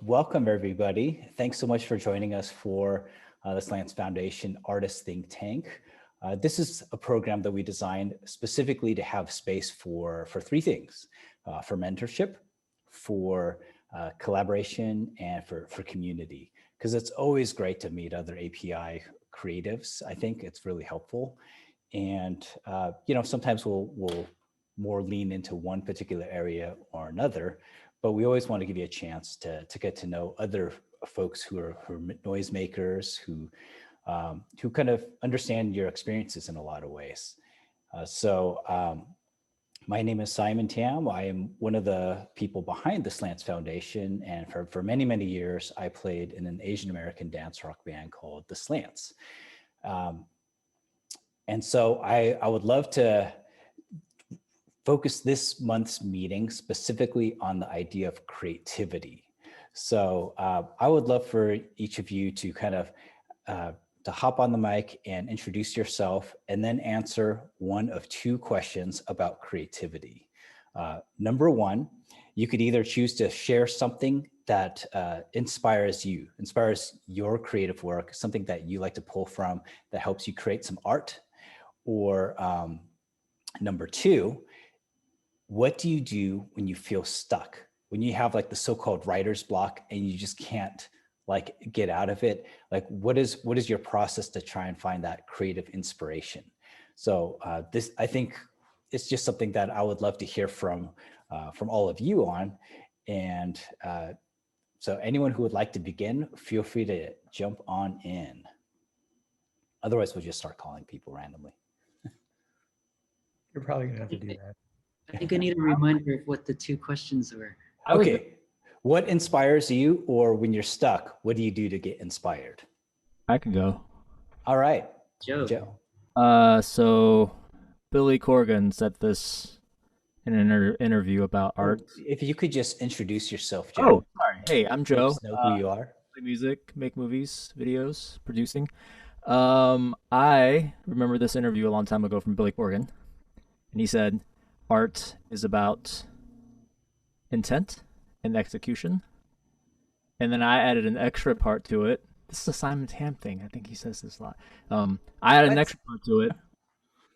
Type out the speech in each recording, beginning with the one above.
welcome everybody. Thanks so much for joining us for the Slants Foundation Artist Think Tank. This is a program that we designed specifically to have space for three things: for mentorship, for collaboration, and for community. Because it's always great to meet other API creatives. I think it's really helpful. And sometimes we'll more lean into one particular area or another, but we always want to give you a chance to get to know other folks who are noisemakers, who kind of understand your experiences in a lot of ways. My name is Simon Tam. I am one of the people behind the Slants Foundation, and for many, many years, I played in an Asian American dance rock band called the Slants. And so I would love to focus this month's meeting specifically on the idea of creativity. So I would love for each of you to kind of to hop on the mic and introduce yourself, and then answer one of two questions about creativity. Number one, you could either choose to share something that inspires your creative work, something that you like to pull from that helps you create some art. Or number two, what do you do when you feel stuck? When you have like the so-called writer's block and you just can't like get out of it? Like what is your process to try and find that creative inspiration? So this, I think, it's just something that I would love to hear from all of you on. And so anyone who would like to begin, feel free to jump on in. Otherwise, we'll just start calling people randomly. You're probably gonna have to do that. I think I need a reminder of what the two questions were. Okay. What inspires you, or when you're stuck, what do you do to get inspired? I can go. All right. Joe. So Billy Corgan said this in an interview about art. If you could just introduce yourself, Joe. Oh, sorry. Hey, I'm Joe. Just know who you are. Play music, make movies, videos, producing. I remember this interview a long time ago from Billy Corgan, and he said, art is about intent and execution. And then I added an extra part to it. This is a Simon Tam thing. I think he says this a lot. I added an extra part to it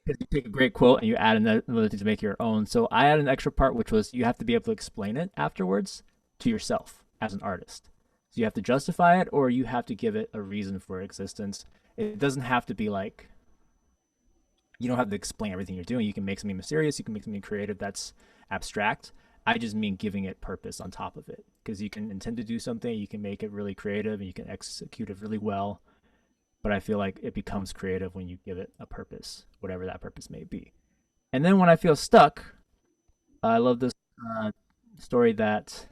because you take a great quote and you add another thing to make your own. So I added an extra part, which was you have to be able to explain it afterwards to yourself as an artist. So you have to justify it, or you have to give it a reason for existence. It doesn't have to be like, you don't have to explain everything you're doing. You can make something mysterious. You can make something creative that's abstract. I just mean giving it purpose on top of it, because you can intend to do something, you can make it really creative, and you can execute it really well. But I feel like it becomes creative when you give it a purpose, whatever that purpose may be. And then when I feel stuck, I love this story that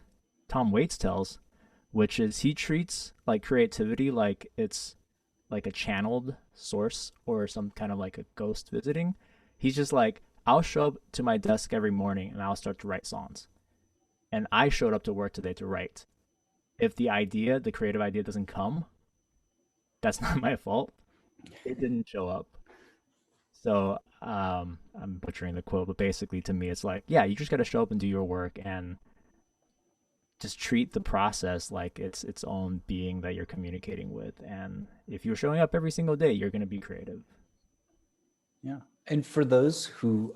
Tom Waits tells, which is he treats like creativity like it's like a channeled source or some kind of like a ghost visiting. He's just like, I'll show up to my desk every morning and I'll start to write songs. And I showed up to work today to write. If the creative idea doesn't come, that's not my fault. It didn't show up. So I'm butchering the quote, but basically to me, it's like, yeah, you just got to show up and do your work and just treat the process like it's its own being that you're communicating with. And if you're showing up every single day, you're going to be creative. Yeah. And for those who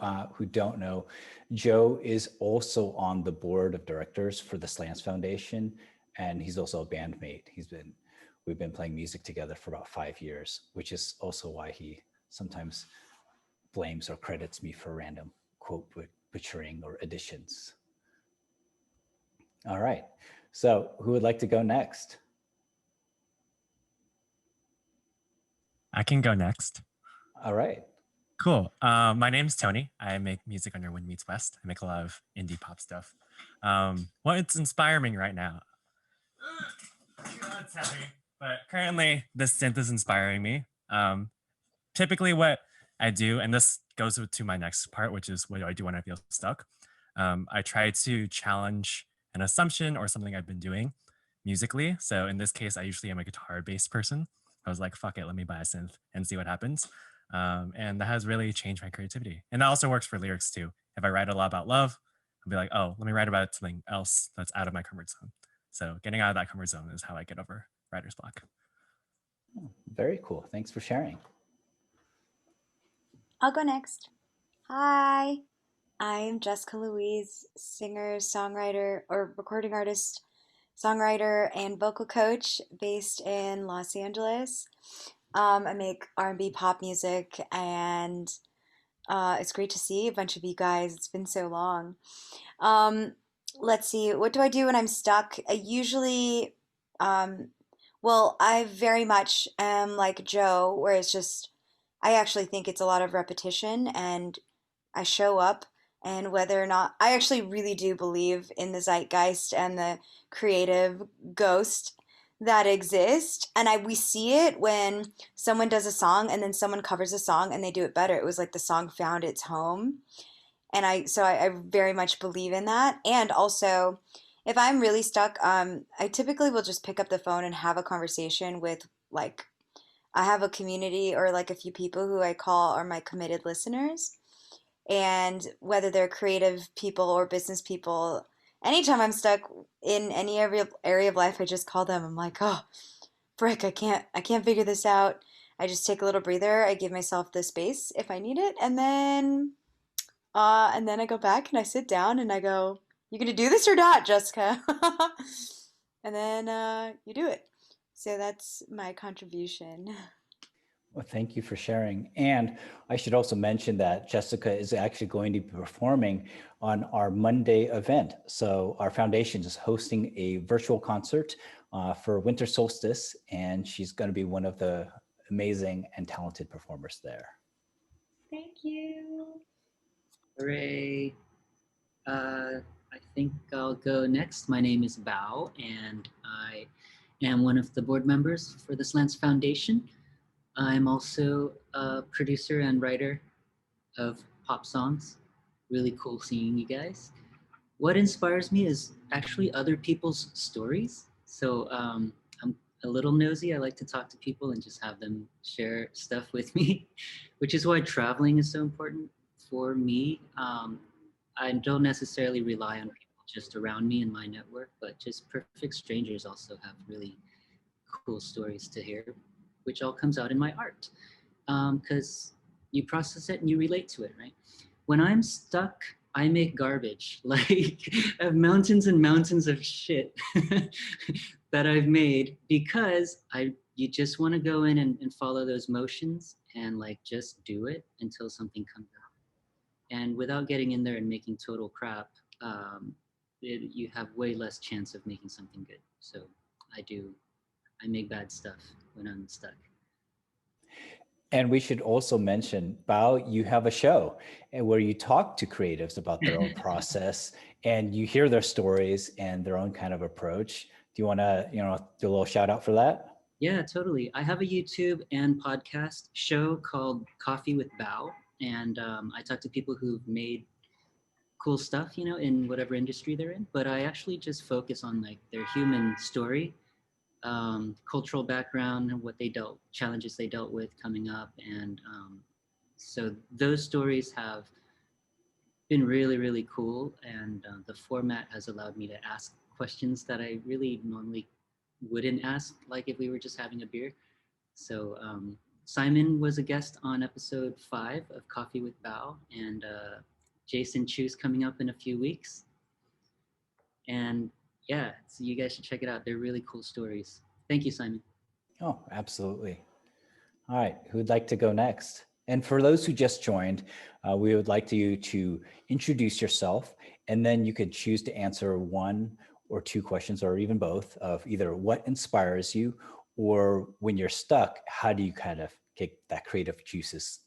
don't know, Joe is also on the board of directors for the Slants Foundation, and he's also a bandmate. We've been playing music together for about 5 years, which is also why he sometimes blames or credits me for random quote butchering or additions. All right. So who would like to go next? I can go next. All right. Cool. My name's Tony. I make music under Wind Meets West. I make a lot of indie pop stuff. What's inspiring me right now? That's heavy. But currently, this synth is inspiring me. Typically, what I do, and this goes to my next part, which is what do I do when I feel stuck? I try to challenge an assumption or something I've been doing musically. So in this case, I usually am a guitar-based person. I was like, fuck it, let me buy a synth and see what happens. And that has really changed my creativity. And that also works for lyrics too. If I write a lot about love, I'll be like, oh, let me write about something else that's out of my comfort zone. So getting out of that comfort zone is how I get over writer's block. Very cool. Thanks for sharing. I'll go next. Hi, I'm Jessica Louise, singer, songwriter, or recording artist, songwriter, and vocal coach based in Los Angeles. I make R&B pop music, and it's great to see a bunch of you guys. It's been so long. Um, let's see, what do I do when I'm stuck? I usually, um, well, I very much am like Joe, where it's just, I actually think it's a lot of repetition and I show up, and whether or not I actually really do believe in the zeitgeist and the creative ghost that exist. And we see it when someone does a song and then someone covers a song and they do it better. It was like the song found its home. And I very much believe in that. And also, if I'm really stuck, I typically will just pick up the phone and have a conversation with, like, I have a community or like a few people who I call are my committed listeners. And whether they're creative people or business people, anytime I'm stuck in any area of life, I just call them. I'm like, oh, frick, I can't figure this out. I just take a little breather. I give myself the space if I need it, and then I go back and I sit down and I go, "You gonna do this or not, Jessica?" And then you do it. So that's my contribution. Well, thank you for sharing. And I should also mention that Jessica is actually going to be performing on our Monday event. So our foundation is hosting a virtual concert for winter solstice, and she's going to be one of the amazing and talented performers there. Thank you. Hooray. I think I'll go next. My name is Bao, and I am one of the board members for the Slants Foundation. I'm also a producer and writer of pop songs. Really cool seeing you guys. What inspires me is actually other people's stories. So I'm a little nosy. I like to talk to people and just have them share stuff with me, which is why traveling is so important for me. I don't necessarily rely on people just around me in my network, but just perfect strangers also have really cool stories to hear, which all comes out in my art. Because you process it and you relate to it, right? When I'm stuck, I make garbage. Like, I have mountains and mountains of shit that I've made because you just want to go in and follow those motions and like just do it until something comes out. And without getting in there and making total crap, you have way less chance of making something good. So I make bad stuff when I'm stuck. And we should also mention, Bao, you have a show where you talk to creatives about their own process and you hear their stories and their own kind of approach. Do you want to, do a little shout out for that? Yeah, totally. I have a YouTube and podcast show called Coffee with Bao. And I talk to people who've made cool stuff, in whatever industry they're in. But I actually just focus on like their human story, cultural background, and challenges they dealt with coming up. And so those stories have been really, really cool. And the format has allowed me to ask questions that I really normally wouldn't ask, like if we were just having a beer. So Simon was a guest on episode 5 of Coffee with Bao, and Jason Chu's coming up in a few weeks. And yeah, so you guys should check it out. They're really cool stories. Thank you, Simon. Oh, absolutely. All right, who'd like to go next? And for those who just joined, we would like you to introduce yourself, and then you could choose to answer 1 or 2 questions, or even both, of either what inspires you, or when you're stuck, how do you kind of get that creative juices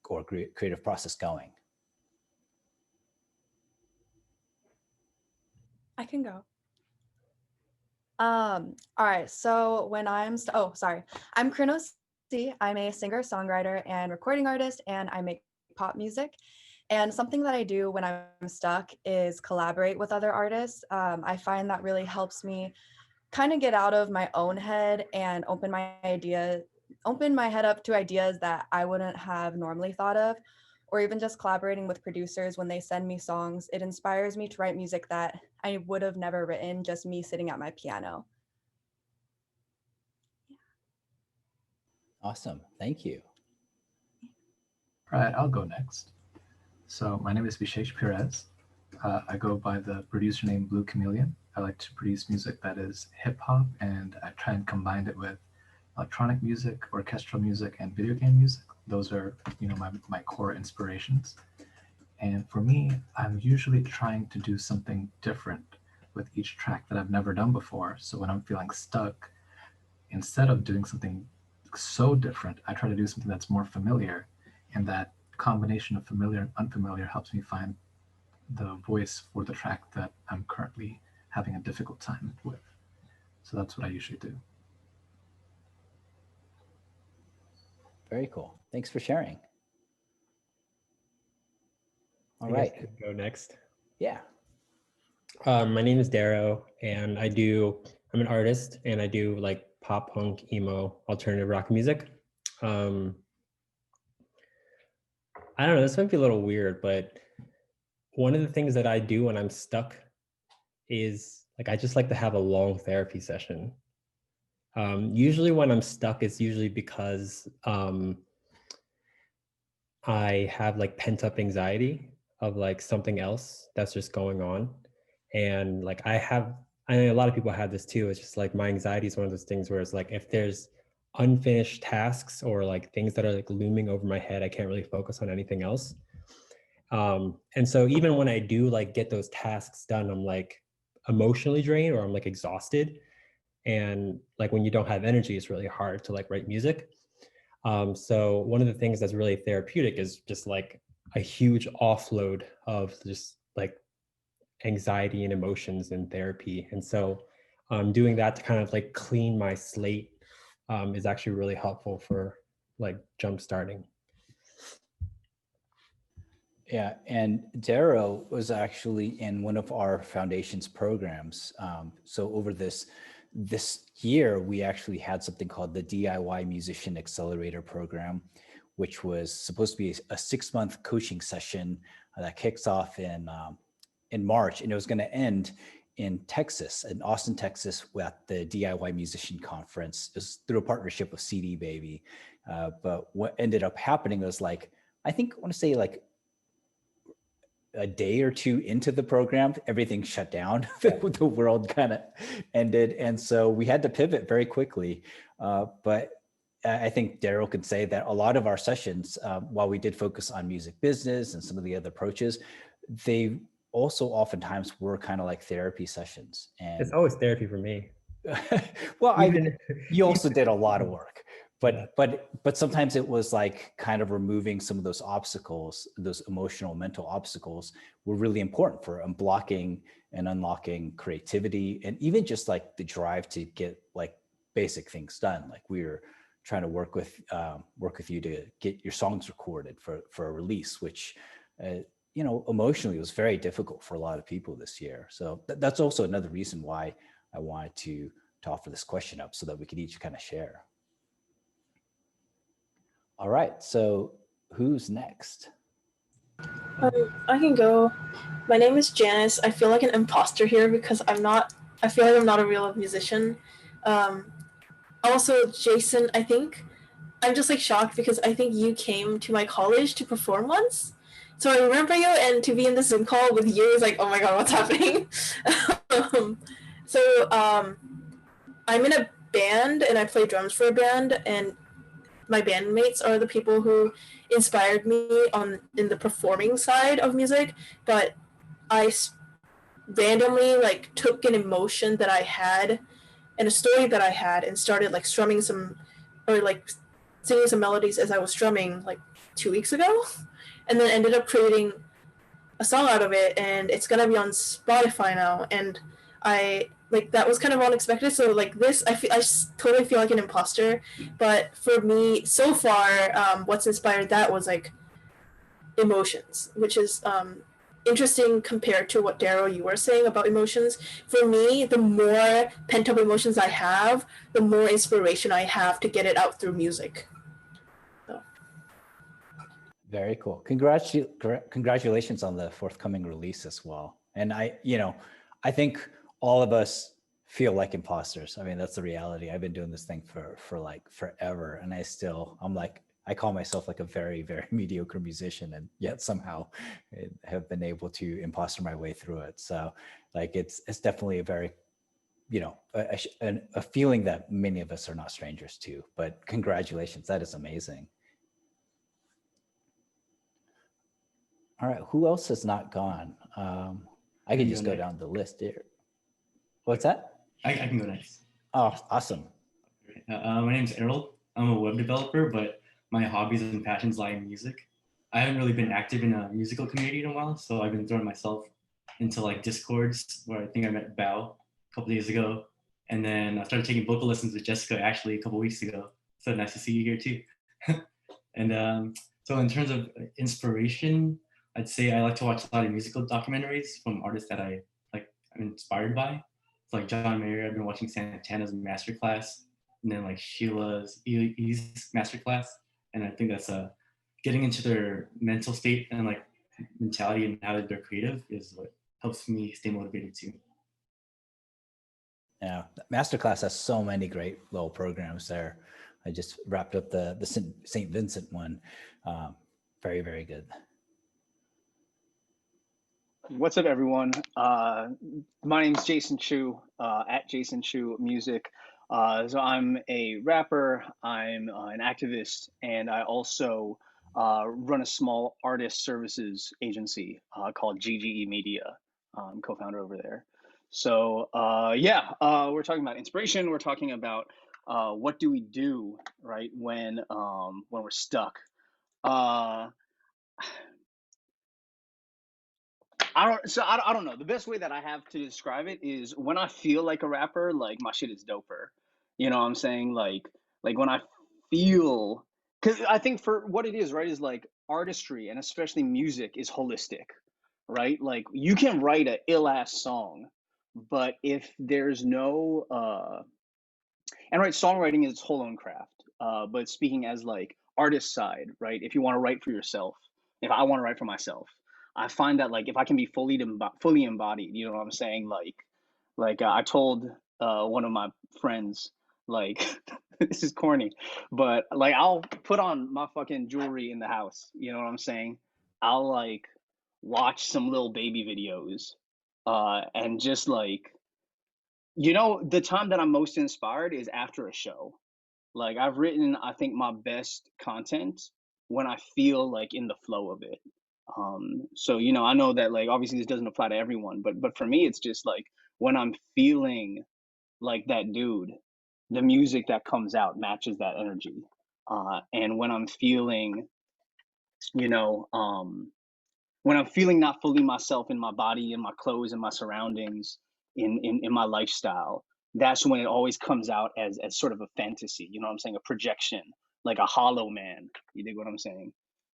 or creative process going? I can go. All right. So when I'm I'm Krinos C. I'm a singer, songwriter, and recording artist, and I make pop music. And something that I do when I'm stuck is collaborate with other artists. I find that really helps me kind of get out of my own head and open my head up to ideas that I wouldn't have normally thought of. or even just collaborating with producers when they send me songs. It inspires me to write music that I would have never written, just me sitting at my piano. Awesome. Thank you. All right, I'll go next. So my name is Vishesh Perez. I go by the producer name Blue Chameleon. I like to produce music that is hip hop, and I try and combine it with electronic music, orchestral music, and video game music. Those are, my core inspirations. And for me, I'm usually trying to do something different with each track that I've never done before. So when I'm feeling stuck, instead of doing something so different, I try to do something that's more familiar. And that combination of familiar and unfamiliar helps me find the voice for the track that I'm currently having a difficult time with. So that's what I usually do. Very cool. Thanks for sharing. All I guess right. I can go next. Yeah. My name is Darrow, and I'm an artist, and I do like pop, punk, emo, alternative rock music. I don't know, this might be a little weird, but one of the things that I do when I'm stuck is I just like to have a long therapy session. Usually when I'm stuck, it's usually because I have pent up anxiety of something else that's just going on. And I know a lot of people have this too. It's just my anxiety is one of those things where it's if there's unfinished tasks or things that are looming over my head, I can't really focus on anything else. And so even when I do get those tasks done, I'm emotionally drained, or I'm exhausted. And when you don't have energy, it's really hard to write music. So one of the things that's really therapeutic is just a huge offload of just anxiety and emotions in therapy. And so doing that to kind of clean my slate is actually really helpful for jump starting. Yeah, and Darrow was actually in one of our foundation's programs. So over this year, we actually had something called the DIY Musician Accelerator Program, which was supposed to be a 6-month coaching session that kicks off in March, and it was going to end in Texas, in Austin, Texas, at the DIY Musician Conference. It was through a partnership with CD Baby. But what ended up happening was I want to say a day or two into the program, everything shut down. The world kind of ended. And so we had to pivot very quickly. But I think Darryl could say that a lot of our sessions, while we did focus on music business and some of the other approaches, they also oftentimes were kind of like therapy sessions. And it's always therapy for me. Well, you also did a lot of work. But sometimes it was kind of removing some of those obstacles, those emotional, mental obstacles were really important for unblocking and unlocking creativity, and even just the drive to get basic things done. We were trying to work with you to get your songs recorded for a release, which emotionally was very difficult for a lot of people this year. So that's also another reason why I wanted to offer this question up, so that we could each kind of share. All right, so who's next? I can go. My name is Janice. I feel like an imposter here because I feel like I'm not a real musician. Also, Jason, I think I'm just shocked because I think you came to my college to perform once. So I remember you, and to be in the Zoom call with you is oh my God, what's happening? I'm in a band and I play drums for a band, and my bandmates are the people who inspired me in the performing side of music. But I randomly took an emotion that I had and a story that I had and started strumming some, or singing some melodies as I was strumming 2 weeks ago, and then ended up creating a song out of it, and it's gonna be on Spotify now. And that was kind of unexpected. So I totally feel like an imposter. But for me, so far, what's inspired that was emotions, which is interesting compared to what Darryl you were saying about emotions. For me, the more pent up emotions I have, the more inspiration I have to get it out through music. So. Very cool. Congratulations on the forthcoming release as well. And I think all of us feel like imposters. I mean, that's the reality. I've been doing this thing for like forever, and I call myself like a very, very mediocre musician, and yet somehow have been able to imposter my way through it. So like, it's definitely a very, a feeling that many of us are not strangers to, but congratulations. That is amazing. All right, who else has not gone? I can just go down the list here. What's that? I can go next. Oh, awesome. My name's Ariel. I'm a web developer, but my hobbies and passions lie in music. I haven't really been active in a musical community in a while, so I've been throwing myself into like Discords, where I think I met Bao a couple days ago. And then I started taking vocal lessons with Jessica actually a couple weeks ago. So nice to see you here too. And so in terms of inspiration, I'd say I like to watch a lot of musical documentaries from artists that I'm inspired by. It's like John Mayer, I've been watching Santana's masterclass, and then like Sheila's E's masterclass. And I think that's getting into their mental state and like mentality and how they're creative is what helps me stay motivated too. Yeah, masterclass has so many great little programs there. I just wrapped up the St. Vincent one. Very, very good. What's up, everyone? My name is Jason Chu, at Jason Chu Music. So I'm a rapper, I'm an activist, and I also run a small artist services agency called GGE Media. I'm co-founder over there. So we're talking about inspiration. We're talking about what do we do, right, when we're stuck. I don't know. The best way that I have to describe it is when I feel like a rapper, like my shit is doper. You know what I'm saying? Like when I feel, because I think for what it is, right, is like artistry and especially music is holistic, right? Like you can write a ill ass song, but if there's no and right, songwriting is its whole own craft. But speaking as like artist side, right? If you want to write for yourself, if I want to write for myself, I find that like if I can be fully embodied, you know what I'm saying? Like I told one of my friends, like this is corny, but like I'll put on my fucking jewelry in the house. You know what I'm saying? I'll like watch some little baby videos, and just like, the time that I'm most inspired is after a show. Like I've written, I think my best content when I feel like in the flow of it. So I know that like obviously this doesn't apply to everyone, but for me it's just like when I'm feeling like that dude, the music that comes out matches that energy. And when I'm feeling, you know, when I'm feeling not fully myself in my body, in my clothes, in my surroundings, in my lifestyle, that's when it always comes out as sort of a fantasy. You know what I'm saying? A projection, like a hollow man. You dig what I'm saying?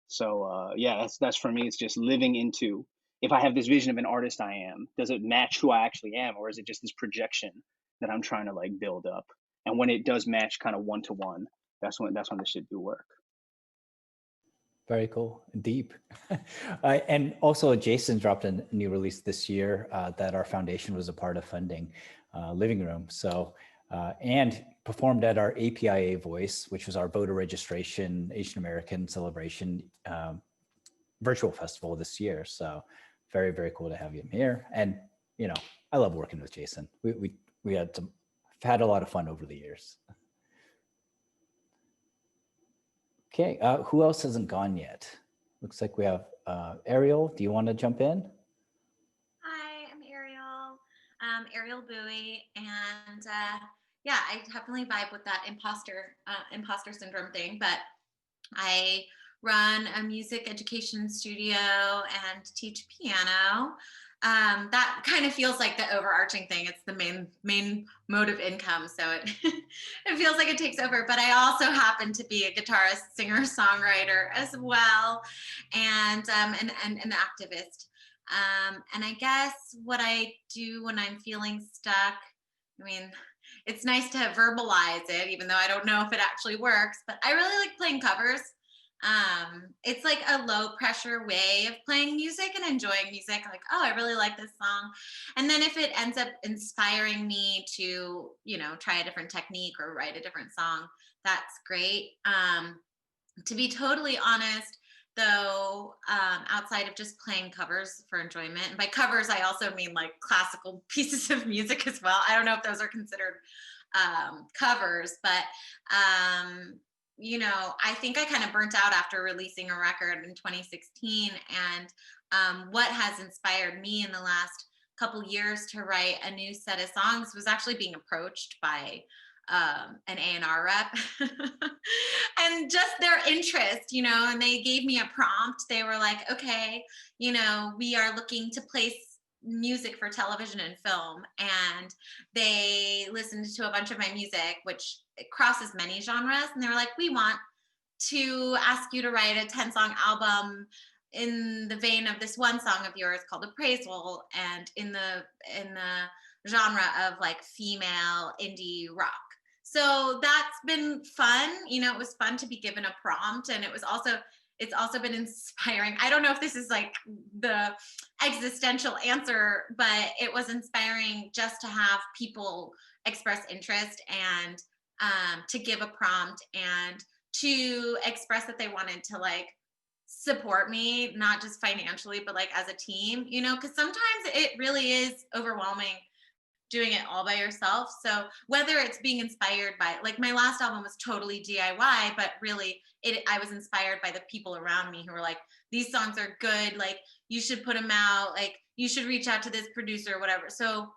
So that's for me. It's just living into. If I have this vision of an artist I am, does it match who I actually am, or is it just this projection that I'm trying to like build up? And when it does match, kind of one to one, that's when the shit do work. Very cool. Deep. And also Jason dropped a new release this year that our foundation was a part of funding, Living Room. So, and performed at our APIA Voice, which was our voter registration, Asian American celebration virtual festival this year. So very, very cool to have you here. And, I love working with Jason. We had a lot of fun over the years. Okay, who else hasn't gone yet? Looks like we have Ariel. Do you want to jump in? Hi, I'm Ariel Bu, and I definitely vibe with that imposter syndrome thing. But I run a music education studio and teach piano. That kind of feels like the overarching thing. It's the main mode of income, so it it feels like it takes over. But I also happen to be a guitarist, singer, songwriter as well, and an activist. And I guess what I do when I'm feeling stuck, I mean, it's nice to verbalize it, even though I don't know if it actually works. But I really like playing covers. It's like a low pressure way of playing music and enjoying music. Like, oh, I really like this song. And then if it ends up inspiring me to, you know, try a different technique or write a different song, that's great. To be totally honest, though, outside of just playing covers for enjoyment, and by covers, I also mean like classical pieces of music as well. I don't know if those are considered covers, but you know, I think I kind of burnt out after releasing a record in 2016. And what has inspired me in the last couple years to write a new set of songs was actually being approached by an A&R rep and just their interest, you know, and they gave me a prompt. They were like, okay, you know, we are looking to place music for television and film, and they listened to a bunch of my music, which it crosses many genres, and they were like, we want to ask you to write a 10-song album in the vein of this one song of yours called Appraisal, and in the genre of like female indie rock. So that's been fun. You know, it was fun to be given a prompt, and it's also been inspiring. I don't know if this is like the existential answer, but it was inspiring just to have people express interest and to give a prompt and to express that they wanted to like support me, not just financially, but like as a team, you know, because sometimes it really is overwhelming doing it all by yourself. So whether it's being inspired by, like my last album was totally DIY, but really I was inspired by the people around me who were like, these songs are good, like you should put them out, like you should reach out to this producer or whatever. So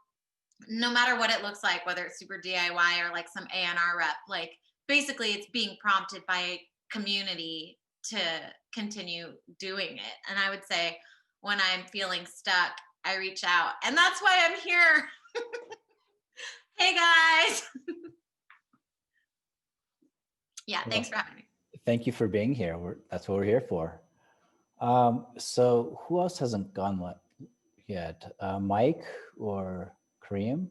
no matter what it looks like, whether it's super DIY or like some A&R rep, like basically it's being prompted by a community to continue doing it. And I would say when I'm feeling stuck, I reach out, and that's why I'm here. Hey guys. Yeah, thanks for having me. Thank you for being here. That's what we're here for. So who else hasn't gone yet? Mike or Kareem?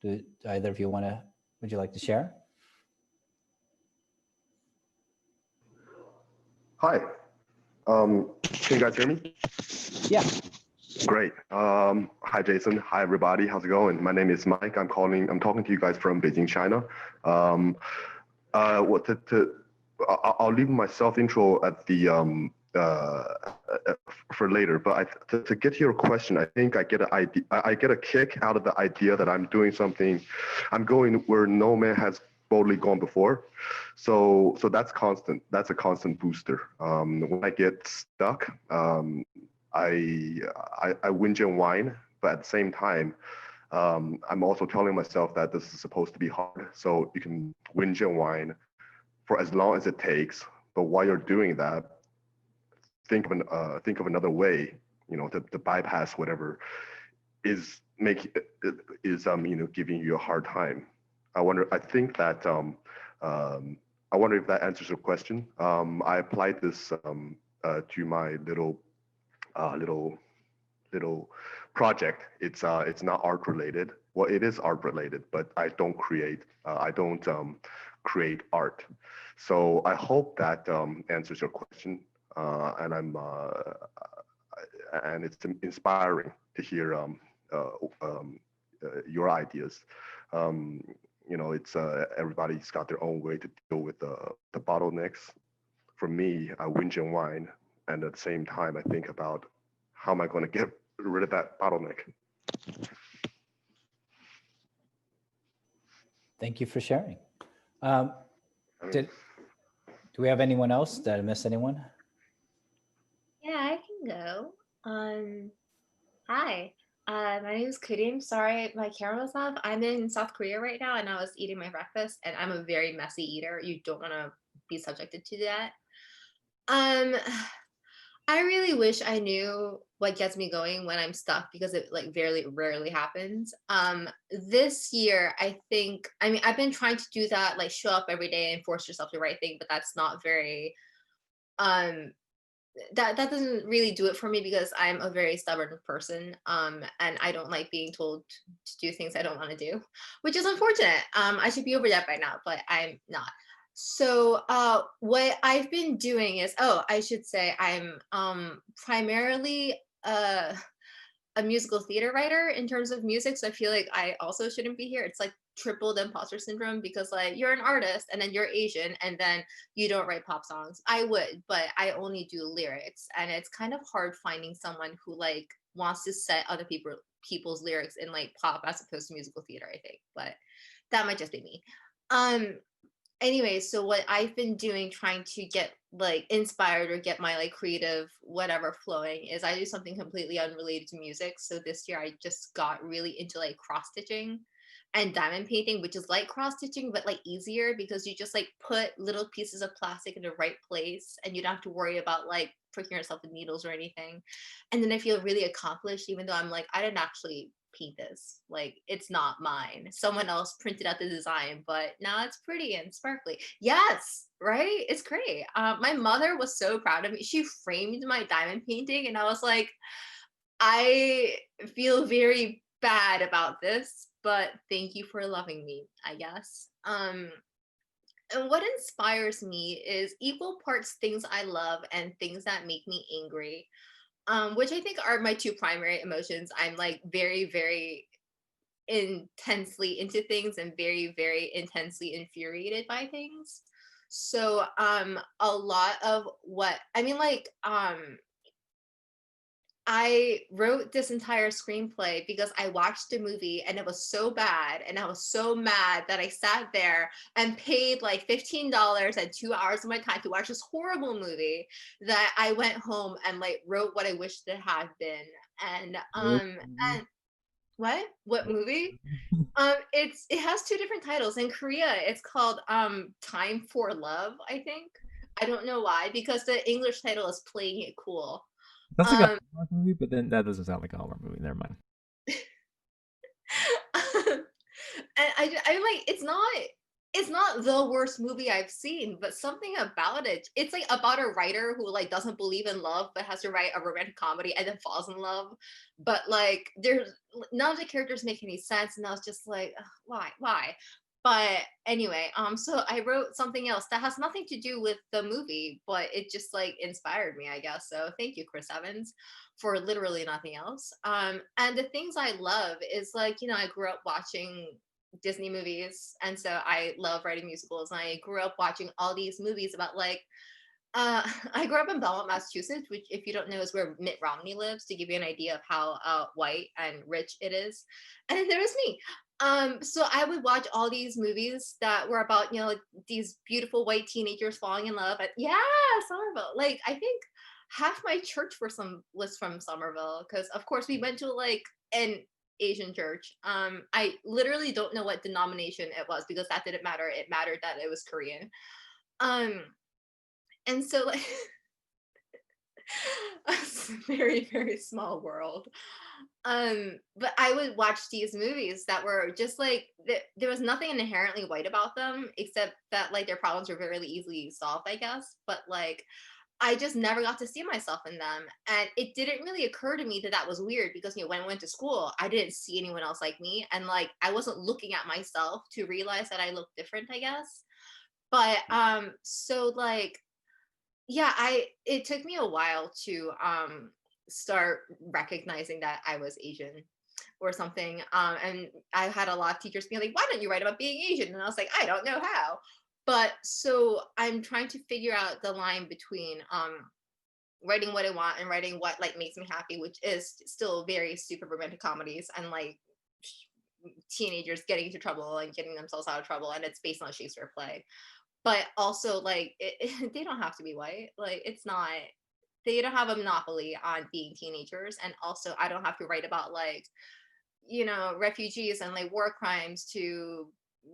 Do either of you would you like to share? Hi. Can you guys hear me? Yeah. Great. Hi, Jason. Hi, everybody. How's it going? My name is Mike. I'm talking to you guys from Beijing, China. I'll leave my self-intro at the for later. But to get to your question, I think I get a kick out of the idea that I'm doing something. I'm going where no man has boldly gone before. So that's constant. That's a constant booster. When I get stuck, I whinge and whine, but at the same time, I'm also telling myself that this is supposed to be hard. So you can whinge and whine for as long as it takes. But while you're doing that, think of another way, you know, to bypass whatever is giving you a hard time. I wonder if that answers your question. I applied this to my little project. It's not art related. Well, it is art related, but I don't create art. So I hope that answers your question. And it's inspiring to hear your ideas. You know, it's everybody's got their own way to deal with the bottlenecks. For me, I whinge and whine, and at the same time, I think about how am I going to get rid of that bottleneck. Thank you for sharing. Do we have anyone else? Did I miss anyone? Yeah, I can go. Hi, my name is Kareem. Sorry, my camera was off. I'm in South Korea right now, and I was eating my breakfast, and I'm a very messy eater. You don't want to be subjected to that. I really wish I knew what gets me going when I'm stuck, because it like rarely happens. This year, I've been trying to do that, like show up every day and force yourself to the right thing, but that's not very, that doesn't really do it for me, because I'm a very stubborn person, and I don't like being told to do things I don't want to do, which is unfortunate. I should be over that by now, but I'm not. So what I've been doing is, oh, I should say I'm primarily a musical theater writer in terms of music. So I feel like I also shouldn't be here. It's like triple the imposter syndrome because like you're an artist and then you're Asian and then you don't write pop songs. I would, but I only do lyrics. And it's kind of hard finding someone who like wants to set other people's lyrics in like pop as opposed to musical theater, I think. But that might just be me. Um anyway, so what I've been doing trying to get like inspired or get my like creative whatever flowing is I do something completely unrelated to music. So this year I just got really into like cross stitching and diamond painting, which is like cross stitching but like easier because you just like put little pieces of plastic in the right place and you don't have to worry about like pricking yourself with needles or anything. And then I feel really accomplished even though I'm like I didn't actually paint this, like it's not mine, someone else printed out the design, but now it's pretty and sparkly. Yes, right, it's great. My mother was so proud of me. She framed my diamond painting and I was like, I feel very bad about this, but thank you for loving me, I guess. And what inspires me is equal parts things I love and things that make me angry, which I think are my two primary emotions. I'm like very, very intensely into things and very, very intensely infuriated by things. So a lot of what I mean, like I wrote this entire screenplay because I watched the movie and it was so bad and I was so mad that I sat there and paid like $15 and 2 hours of my time to watch this horrible movie that I went home and like wrote what I wished it had been. And what movie? It has two different titles. In Korea, it's called Time for Love, I think. I don't know why, because the English title is Playing It Cool. That's like a Hallmark movie, but then that doesn't sound like a Hallmark movie. Never mind. And I'm like, it's not the worst movie I've seen, but something about it's like about a writer who like doesn't believe in love but has to write a romantic comedy and then falls in love. But like there's none of the characters make any sense, and I was just like, ugh, why? But anyway, so I wrote something else that has nothing to do with the movie, but it just like inspired me, I guess. So thank you, Chris Evans, for literally nothing else. And the things I love is like, I grew up watching Disney movies, and so I love writing musicals. And I grew up watching all these movies about like I grew up in Belmont, Massachusetts, which, if you don't know, is where Mitt Romney lives, to give you an idea of how white and rich it is. And then there was me. So I would watch all these movies that were about, like these beautiful white teenagers falling in love. And yeah, Somerville. Like I think half my church was from Somerville, because of course we went to like an Asian church. I literally don't know what denomination it was because that didn't matter. It mattered that it was Korean. And so like a very, very small world. But I would watch these movies that were just like there was nothing inherently white about them except that like their problems were very easily solved, I guess. But like I just never got to see myself in them, and it didn't really occur to me that that was weird because when I went to school I didn't see anyone else like me, and like I wasn't looking at myself to realize that I looked different, I guess. But so like yeah, it took me a while to start recognizing that I was Asian or something. And I had a lot of teachers being like, why don't you write about being Asian? And I was like, I don't know how. But so I'm trying to figure out the line between writing what I want and writing what like makes me happy, which is still very super romantic comedies and like teenagers getting into trouble and getting themselves out of trouble, and it's based on a Shakespeare play. But also like they don't have to be white. Like it's not, they don't have a monopoly on being teenagers. And also I don't have to write about like refugees and like war crimes to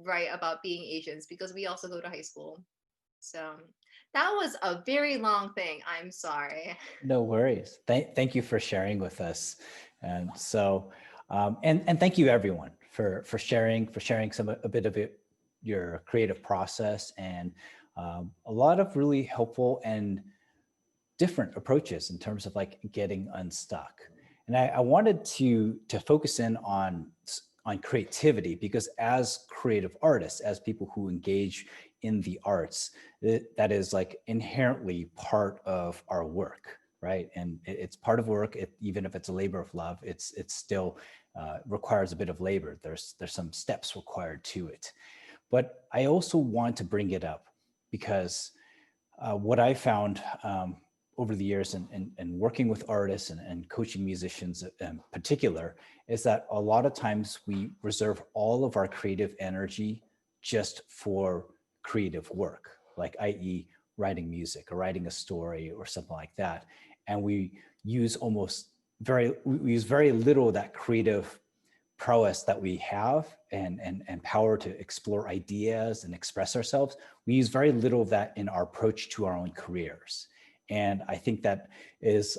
write about being Asians, because we also go to high school. So that was a very long thing, I'm sorry. No worries. Thank you for sharing with us. And so and thank you everyone for sharing a bit of it, your creative process, and a lot of really helpful and different approaches in terms of like getting unstuck. And I wanted to focus in on on creativity, because as creative artists, as people who engage in the arts, that is like inherently part of our work, right? And it's part of work, even if it's a labor of love, it's still requires a bit of labor. There's some steps required to it. But I also want to bring it up because what I found over the years and working with artists and coaching musicians in particular is that a lot of times we reserve all of our creative energy just for creative work, like i.e. writing music or writing a story or something like that. And we use we use very little of that creative prowess that we have and power to explore ideas and express ourselves. We use very little of that in our approach to our own careers. And I think that is,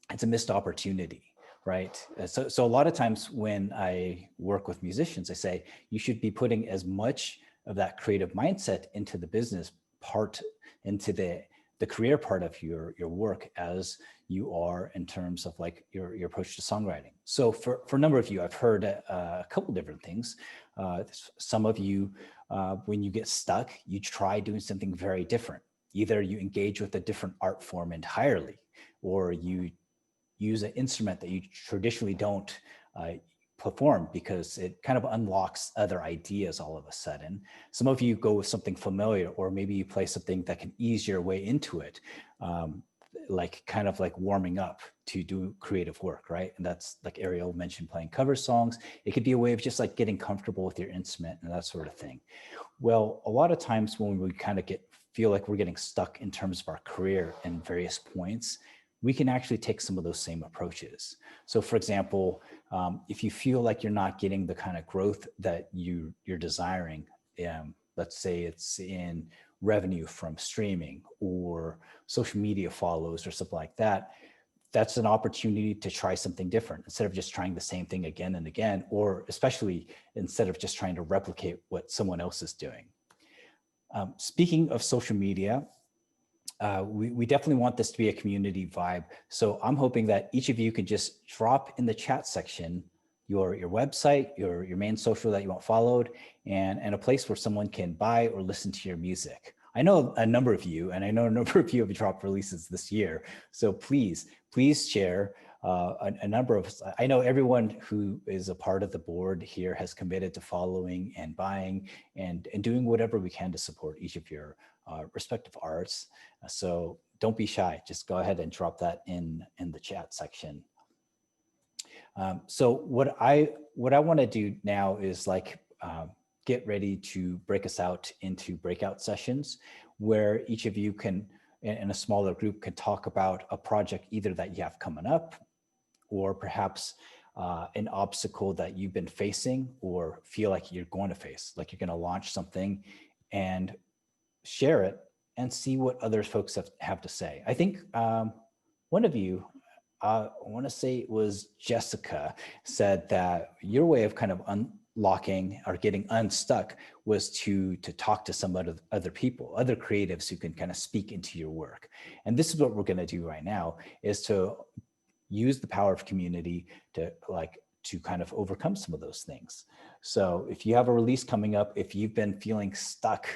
it's a missed opportunity, right? So a lot of times when I work with musicians, I say, you should be putting as much of that creative mindset into the business part, into the career part of your work as you are in terms of like your approach to songwriting. So for a number of you, I've heard a couple different things. Some of you, when you get stuck, you try doing something very different. Either you engage with a different art form entirely, or you use an instrument that you traditionally don't perform because it kind of unlocks other ideas all of a sudden. Some of you go with something familiar, or maybe you play something that can ease your way into it, like kind of like warming up to do creative work, right? And that's like Ariel mentioned, playing cover songs. It could be a way of just like getting comfortable with your instrument and that sort of thing. Well, a lot of times when we kind of feel like we're getting stuck in terms of our career in various points, we can actually take some of those same approaches. So for example, if you feel like you're not getting the kind of growth that you're desiring, let's say it's in revenue from streaming or social media follows or something like that, that's an opportunity to try something different instead of just trying the same thing again and again, or especially instead of just trying to replicate what someone else is doing. Speaking of social media, we definitely want this to be a community vibe. So I'm hoping that each of you could just drop in the chat section your website, your main social that you want followed, and a place where someone can buy or listen to your music. I know a number of you, and I know a number of you have dropped releases this year. So please share a number of, I know everyone who is a part of the board here has committed to following and buying and doing whatever we can to support each of your respective arts. So don't be shy, just go ahead and drop that in the chat section. So what I want to do now is like get ready to break us out into breakout sessions where each of you can, in a smaller group, can talk about a project either that you have coming up or perhaps an obstacle that you've been facing or feel like you're going to face, like you're going to launch something, and share it and see what other folks have to say. I think one of you, I want to say it was Jessica, said that your way of kind of unlocking or getting unstuck was to talk to some other people, other creatives who can kind of speak into your work. And this is what we're going to do right now, is to use the power of community to kind of overcome some of those things. So if you have a release coming up, if you've been feeling stuck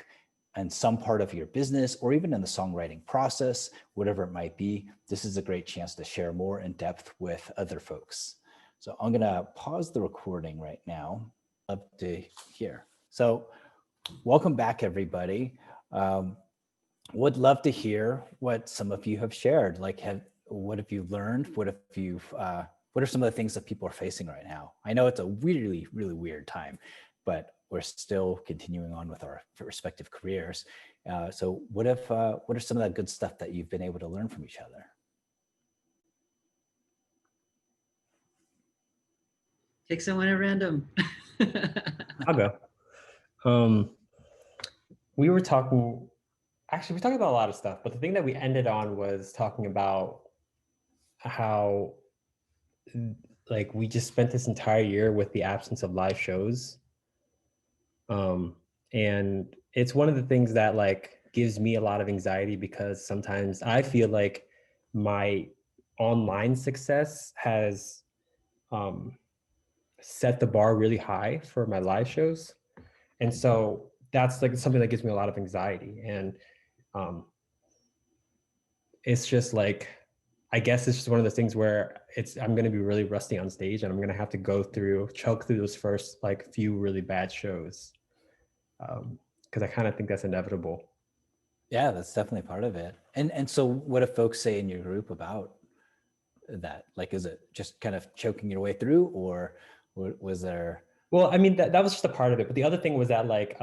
in some part of your business or even in the songwriting process, whatever it might be, this is a great chance to share more in depth with other folks. So I'm gonna pause the recording right now. Love to hear. So welcome back, everybody. Would love to hear what some of you have shared. Like, what have you learned? What are some of the things that people are facing right now? I know it's a really, really weird time, but we're still continuing on with our respective careers. So what are some of that good stuff that you've been able to learn from each other? Pick someone at random. I'll go. We were talking about a lot of stuff, but the thing that we ended on was talking about how like we just spent this entire year with the absence of live shows. And it's one of the things that like gives me a lot of anxiety, because sometimes I feel like my online success has set the bar really high for my live shows. And so that's like something that gives me a lot of anxiety. And it's just like, I guess it's just one of those things where I'm going to be really rusty on stage, and I'm going to have to choke through those first like few really bad shows. Because I kind of think that's inevitable. Yeah, that's definitely part of it. And so what do folks say in your group about that? Like, is it just kind of choking your way through, or was there? Well, I mean, that was just a part of it. But the other thing was that like,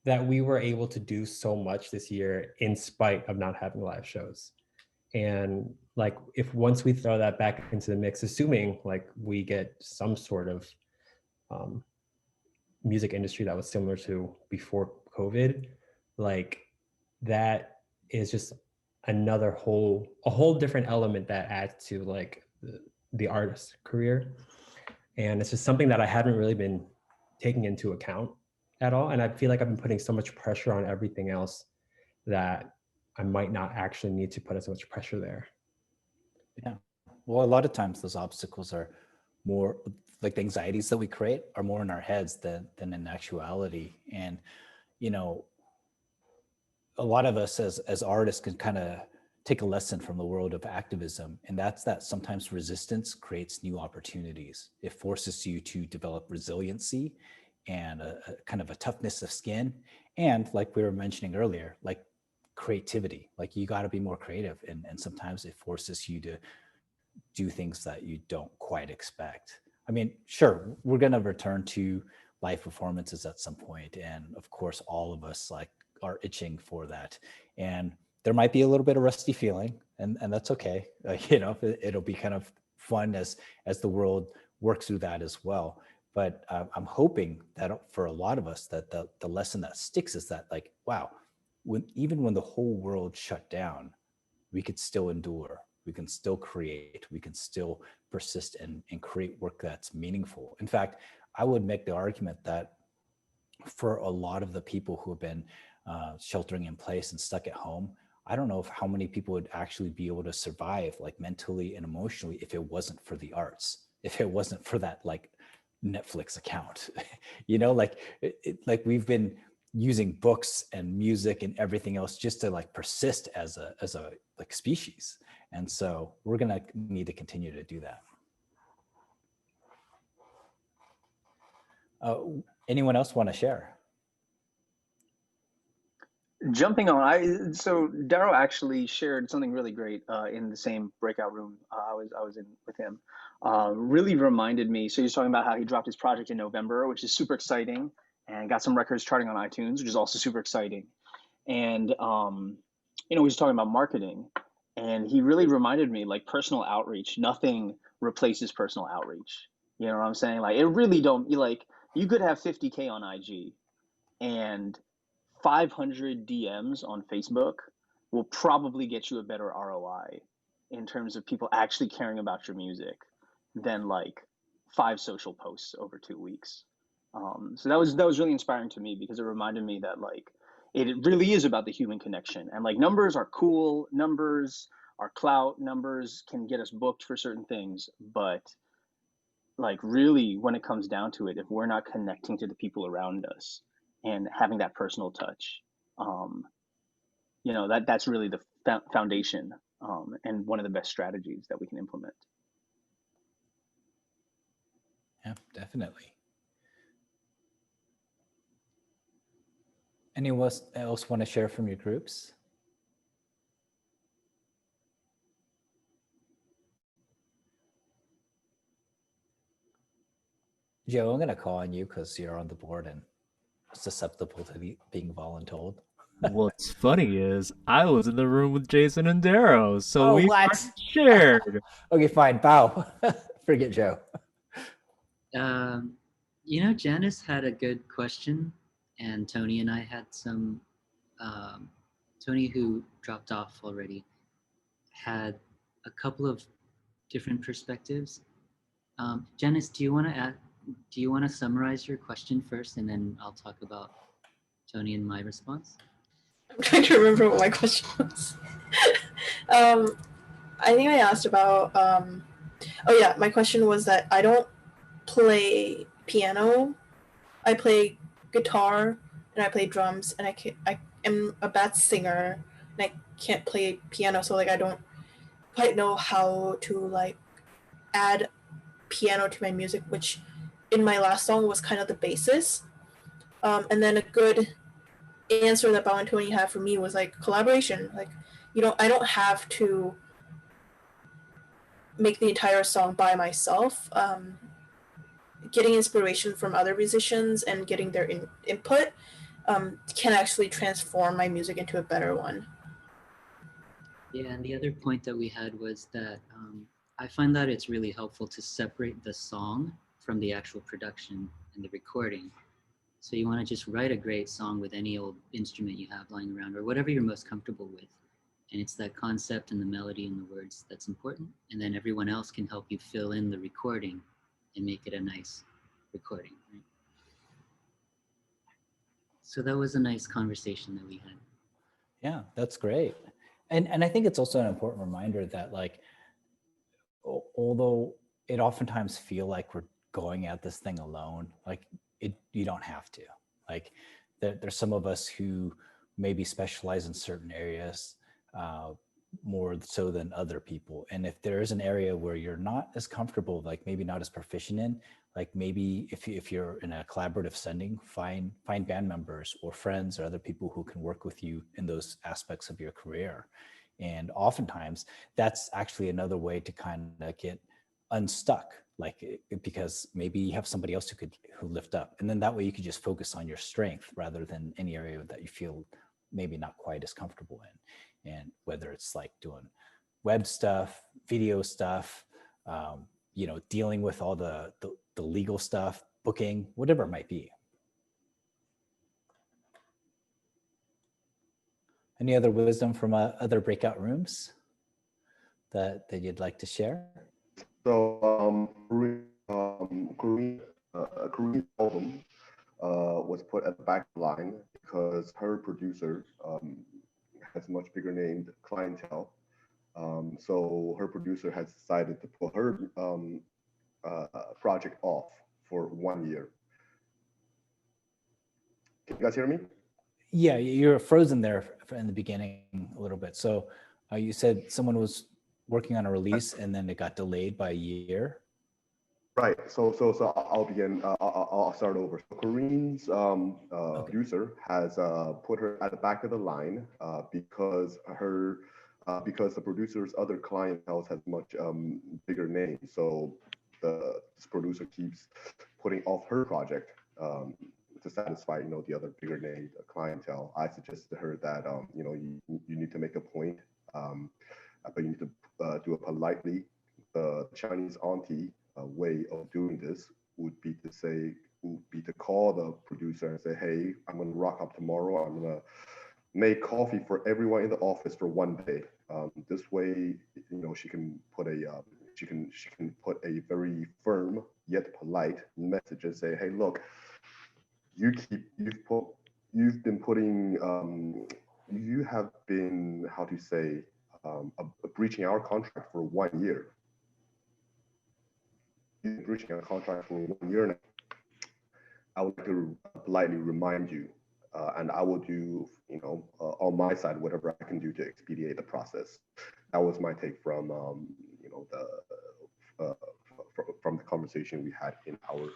that we were able to do so much this year in spite of not having live shows. And like, if once we throw that back into the mix, assuming like we get some sort of music industry that was similar to before COVID, like that is just a whole different element that adds to like the artist career. And it's just something that I haven't really been taking into account at all. And I feel like I've been putting so much pressure on everything else that I might not actually need to put as much pressure there. Yeah. Well, a lot of times those obstacles are more like the anxieties that we create are more in our heads than in actuality. And, you know, a lot of us as artists can kind of take a lesson from the world of activism. And that's that sometimes resistance creates new opportunities. It forces you to develop resiliency and a kind of a toughness of skin. And like we were mentioning earlier, like creativity, like you got to be more creative. And sometimes it forces you to do things that you don't quite expect. I mean, sure, we're going to return to live performances at some point. And of course, all of us like are itching for that. And there might be a little bit of rusty feeling, and that's okay. You know, it'll be kind of fun as the world works through that as well. But I'm hoping that for a lot of us, that the lesson that sticks is that like, wow, even when the whole world shut down, we could still endure. We can still create. We can still persist and create work that's meaningful. In fact, I would make the argument that for a lot of the people who have been sheltering in place and stuck at home, I don't know how many people would actually be able to survive like mentally and emotionally if it wasn't for the arts, if it wasn't for that like Netflix account. You know, like like we've been using books and music and everything else just to like persist as a like species. And so we're gonna need to continue to do that. Anyone else want to share? Jumping on, so Darryl actually shared something really great in the same breakout room I was in with him. Really reminded me. So he's talking about how he dropped his project in November, which is super exciting, and got some records charting on iTunes, which is also super exciting. And you know, he was talking about marketing, and he really reminded me like personal outreach. Nothing replaces personal outreach. You know what I'm saying? Like it really don't. You could have 50K on IG, and 500 DMs on Facebook will probably get you a better ROI in terms of people actually caring about your music than like 5 social posts over 2 weeks. So that was really inspiring to me, because it reminded me that like it really is about the human connection. And like numbers are cool, numbers are clout, numbers can get us booked for certain things, but like really when it comes down to it, if we're not connecting to the people around us and having that personal touch, you know, that's really the foundation, and one of the best strategies that we can implement. Yeah, definitely. Anyone else want to share from your groups? Joe, I'm going to call on you because you're on the board and susceptible to being voluntold. What's funny is I was in the room with Jason and Darrow, so we shared. Okay, fine. Bow. Forget Joe. You know, Janice had a good question, and Tony and I had some. Tony, who dropped off already, had a couple of different perspectives. Janice, do you want to summarize your question first, and then I'll talk about Tony and my response? I'm trying to remember what my question was. I think I asked about. Oh yeah, my question was that I don't play piano. I play guitar and I play drums, and I am a bad singer and I can't play piano, so like I don't quite know how to like add piano to my music, which in my last song was kind of the basis. And then a good answer that Bao and Tony had for me was like collaboration. Like, I don't have to make the entire song by myself. Getting inspiration from other musicians and getting their input can actually transform my music into a better one. Yeah, and the other point that we had was that I find that it's really helpful to separate the song from the actual production and the recording. So you want to just write a great song with any old instrument you have lying around or whatever you're most comfortable with. And it's that concept and the melody and the words that's important. And then everyone else can help you fill in the recording and make it a nice recording. Right? So that was a nice conversation that we had. Yeah, that's great. And I think it's also an important reminder that like, although it oftentimes feel like we're going at this thing alone, like you don't have to. Like there's some of us who maybe specialize in certain areas more so than other people. And if there is an area where you're not as comfortable, like maybe not as proficient in, like maybe if you're in a collaborative setting, find band members or friends or other people who can work with you in those aspects of your career. And oftentimes that's actually another way to kind of get unstuck, like because maybe you have somebody else who lift up, and then that way you could just focus on your strength rather than any area that you feel maybe not quite as comfortable in. And whether it's like doing web stuff, video stuff, dealing with all the legal stuff, booking, whatever it might be. Any other wisdom from other breakout rooms that you'd like to share? So Korean album was put at the back line because her producer has much bigger named clientele. So her producer has decided to put her project off for 1 year. Can you guys hear me? Yeah, you're frozen there in the beginning a little bit. So you said someone was working on a release and then it got delayed by a year. Right. So I'll begin. I'll start over. So Corinne's producer has put her at the back of the line because the producer's other clientele has much bigger name. So this producer keeps putting off her project to satisfy the other bigger name clientele. I suggested to her that you need to make a point, but you need to do it politely. The Chinese auntie way of doing this would be to call the producer and say, hey, I'm going to rock up tomorrow. I'm going to make coffee for everyone in the office for 1 day. This way, she can put a very firm yet polite message and say, hey, look, you have been how to say breaching our contract for 1 year. Breaching a contract for 1 year now. I would like to politely remind you, and I will do, on my side, whatever I can do to expedite the process. That was my take from, from the conversation we had in our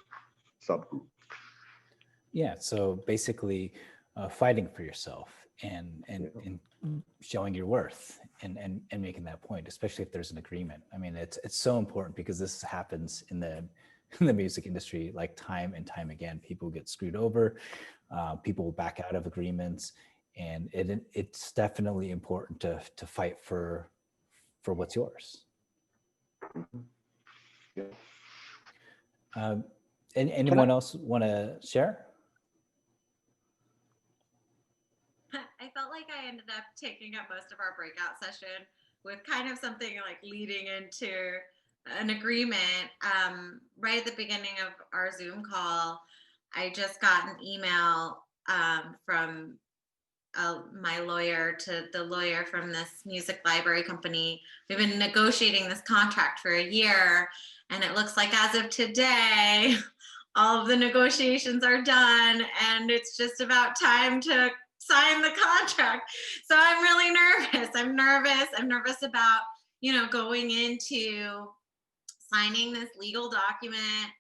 subgroup. Yeah. So basically, fighting for yourself and showing your worth and making that point, especially if there's an agreement. I mean, it's so important because this happens in the music industry like time and time again. People get screwed over, people will back out of agreements, and it's definitely important to fight for what's yours. Yeah. Anyone else want to share? I felt like I ended up taking up most of our breakout session with kind of something like leading into an agreement. Right at the beginning of our Zoom call, I just got an email from my lawyer to the lawyer from this music library company. We've been negotiating this contract for a year, and it looks like as of today, all of the negotiations are done, and it's just about time to sign the contract. So I'm really nervous. I'm nervous about, going into signing this legal document.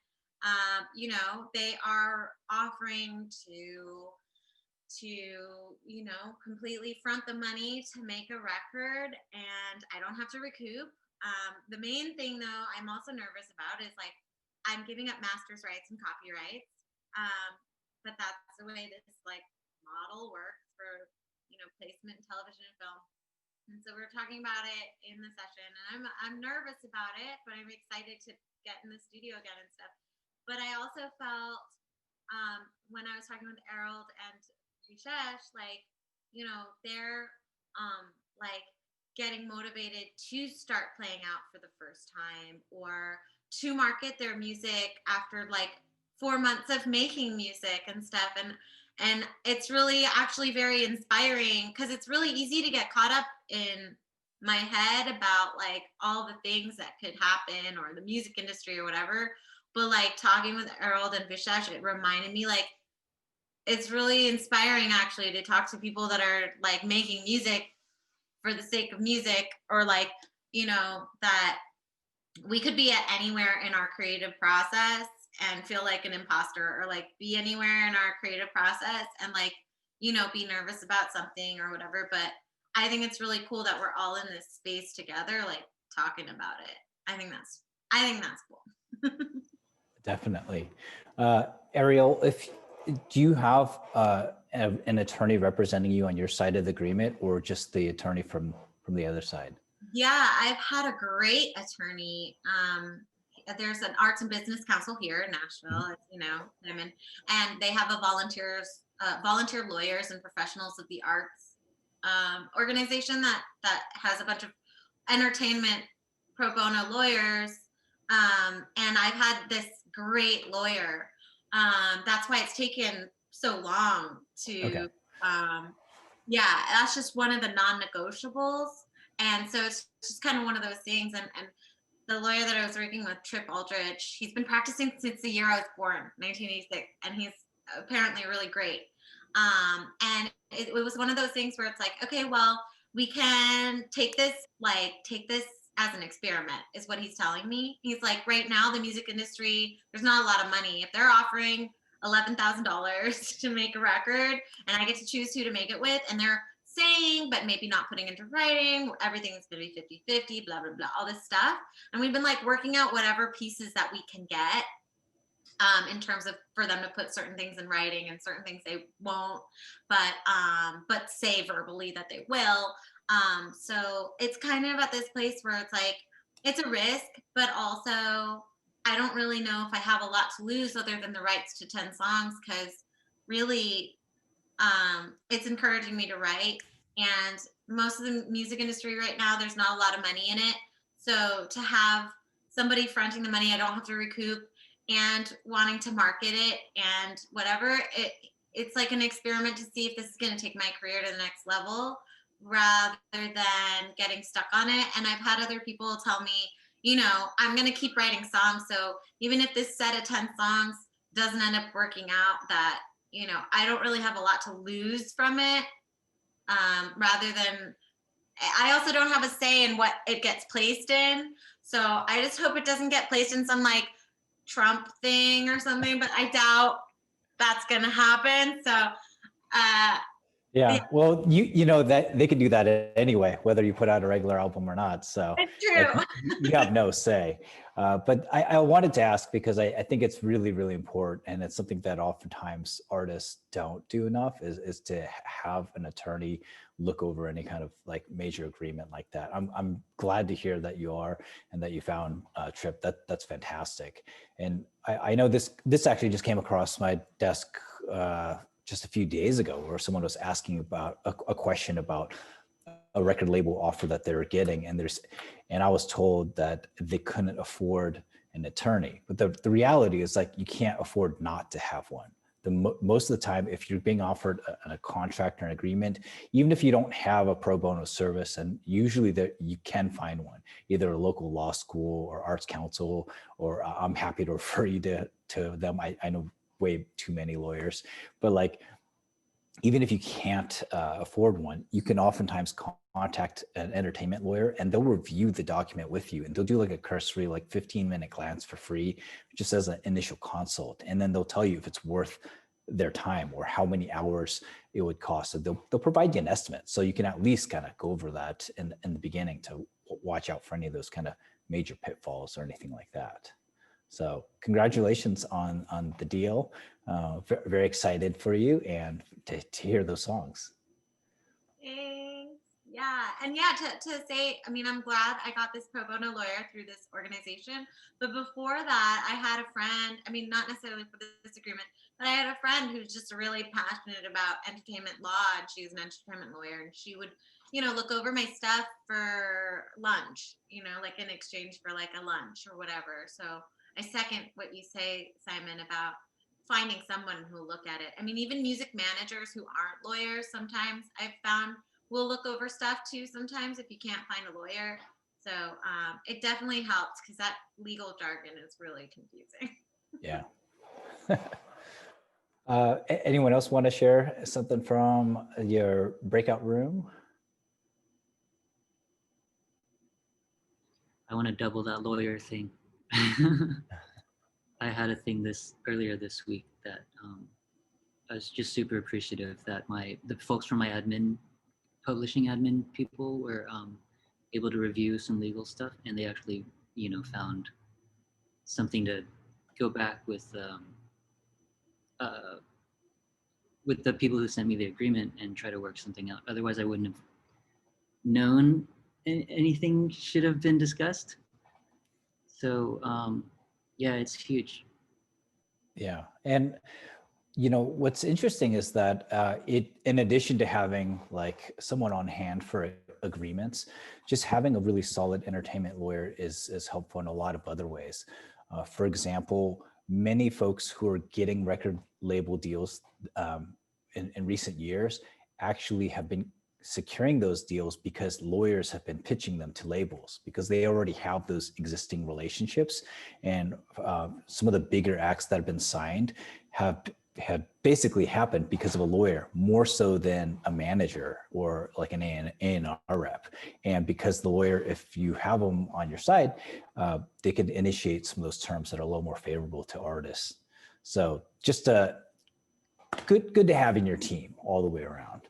They are offering to completely front the money to make a record, and I don't have to recoup. The main thing though I'm also nervous about is like I'm giving up master's rights and copyrights, but that's the way this like model works for placement in television and film. And so we're talking about it in the session, and I'm nervous about it, but I'm excited to get in the studio again and stuff. But I also felt when I was talking with Ariel and Vishesh, like, they're like getting motivated to start playing out for the first time, or to market their music after like 4 months of making music and stuff. And it's really actually very inspiring, because it's really easy to get caught up in my head about like all the things that could happen, or the music industry or whatever. But like talking with Ariel and Vishesh, it reminded me like it's really inspiring actually to talk to people that are like making music for the sake of music, or like, that we could be at anywhere in our creative process and feel like an imposter, or like be anywhere in our creative process and like, be nervous about something or whatever. But I think it's really cool that we're all in this space together, like talking about it. I think that's cool. Definitely. Ariel, do you have an attorney representing you on your side of the agreement, or just the attorney from the other side? Yeah, I've had a great attorney. There's an arts and business council here in Nashville, and they have a volunteer lawyers and professionals of the arts organization that has a bunch of entertainment pro bono lawyers. And I've had this great lawyer. That's why it's taken so long to, Okay. That's just one of the non-negotiables. And so it's just kind of one of those things. And the lawyer that I was working with, Trip Aldrich, he's been practicing since the year I was born, 1986, and he's apparently really great. And it was one of those things where it's like, okay, well, we can take this as an experiment, is what he's telling me. He's like, right now, the music industry, there's not a lot of money. If they're offering $11,000 to make a record, and I get to choose who to make it with, and they're saying, but maybe not putting into writing, everything's going to be 50-50, blah, blah, blah, all this stuff. And we've been like working out whatever pieces that we can get in terms of for them to put certain things in writing and certain things they won't, but say verbally that they will. So it's kind of at this place where it's like, it's a risk, but also I don't really know if I have a lot to lose other than the rights to 10 songs, because really it's encouraging me to write. And most of the music industry right now, there's not a lot of money in it. So to have somebody fronting the money I don't have to recoup, and wanting to market it and whatever, it's like an experiment to see if this is going to take my career to the next level, rather than getting stuck on it. And I've had other people tell me, I'm going to keep writing songs. So even if this set of 10 songs doesn't end up working out, that, I don't really have a lot to lose from it. Rather than, I also don't have a say in what it gets placed in. So I just hope it doesn't get placed in some like Trump thing or something, but I doubt that's going to happen. So, yeah, well, you know that they could do that anyway, whether you put out a regular album or not. So it's true. like, you have no say. But I wanted to ask, because I think it's really, really important. And it's something that oftentimes artists don't do enough is to have an attorney look over any kind of like major agreement like that. I'm glad to hear that you are, and that you found Trip. That's fantastic. And I know this actually just came across my desk just a few days ago, where someone was asking about a question about a record label offer that they were getting, and I was told that they couldn't afford an attorney. But the reality is, like, you can't afford not to have one. most of the time, if you're being offered a contract or an agreement, even if you don't have a pro bono service, and usually that you can find one, either a local law school or arts council, or I'm happy to refer you to them. I know way too many lawyers, but like, even if you can't afford one, you can oftentimes contact an entertainment lawyer and they'll review the document with you, and they'll do like a cursory, like 15-minute glance for free, just as an initial consult. And then they'll tell you if it's worth their time or how many hours it would cost. So they'll provide you an estimate. So you can at least kind of go over that in the beginning to watch out for any of those kind of major pitfalls or anything like that. So congratulations on the deal. Very excited for you and to hear those songs. Thanks. Yeah. And yeah, to say, I mean, I'm glad I got this pro bono lawyer through this organization. But before that, I had a friend, I mean, not necessarily for this agreement, but I had a friend who's just really passionate about entertainment law. And she's an entertainment lawyer, and she would, look over my stuff for lunch, like in exchange for like a lunch or whatever. So I second what you say, Simon, about finding someone who will look at it. I mean, even music managers who aren't lawyers, sometimes I've found will look over stuff too, sometimes if you can't find a lawyer. So it definitely helps, because that legal jargon is really confusing. Yeah. Anyone else want to share something from your breakout room? I want to double that lawyer thing. I had a thing earlier this week that I was just super appreciative that the folks from my publishing admin people were able to review some legal stuff, and they actually, found something to go back with the people who sent me the agreement and try to work something out. Otherwise, I wouldn't have known anything should have been discussed. So yeah, it's huge. Yeah. And what's interesting is that in addition to having like someone on hand for agreements, just having a really solid entertainment lawyer is helpful in a lot of other ways. For example, many folks who are getting record label deals in recent years actually have been securing those deals because lawyers have been pitching them to labels, because they already have those existing relationships. And some of the bigger acts that have been signed have basically happened because of a lawyer, more so than a manager or like an A&R rep. And because the lawyer, if you have them on your side, they can initiate some of those terms that are a little more favorable to artists. So just good to have in your team all the way around.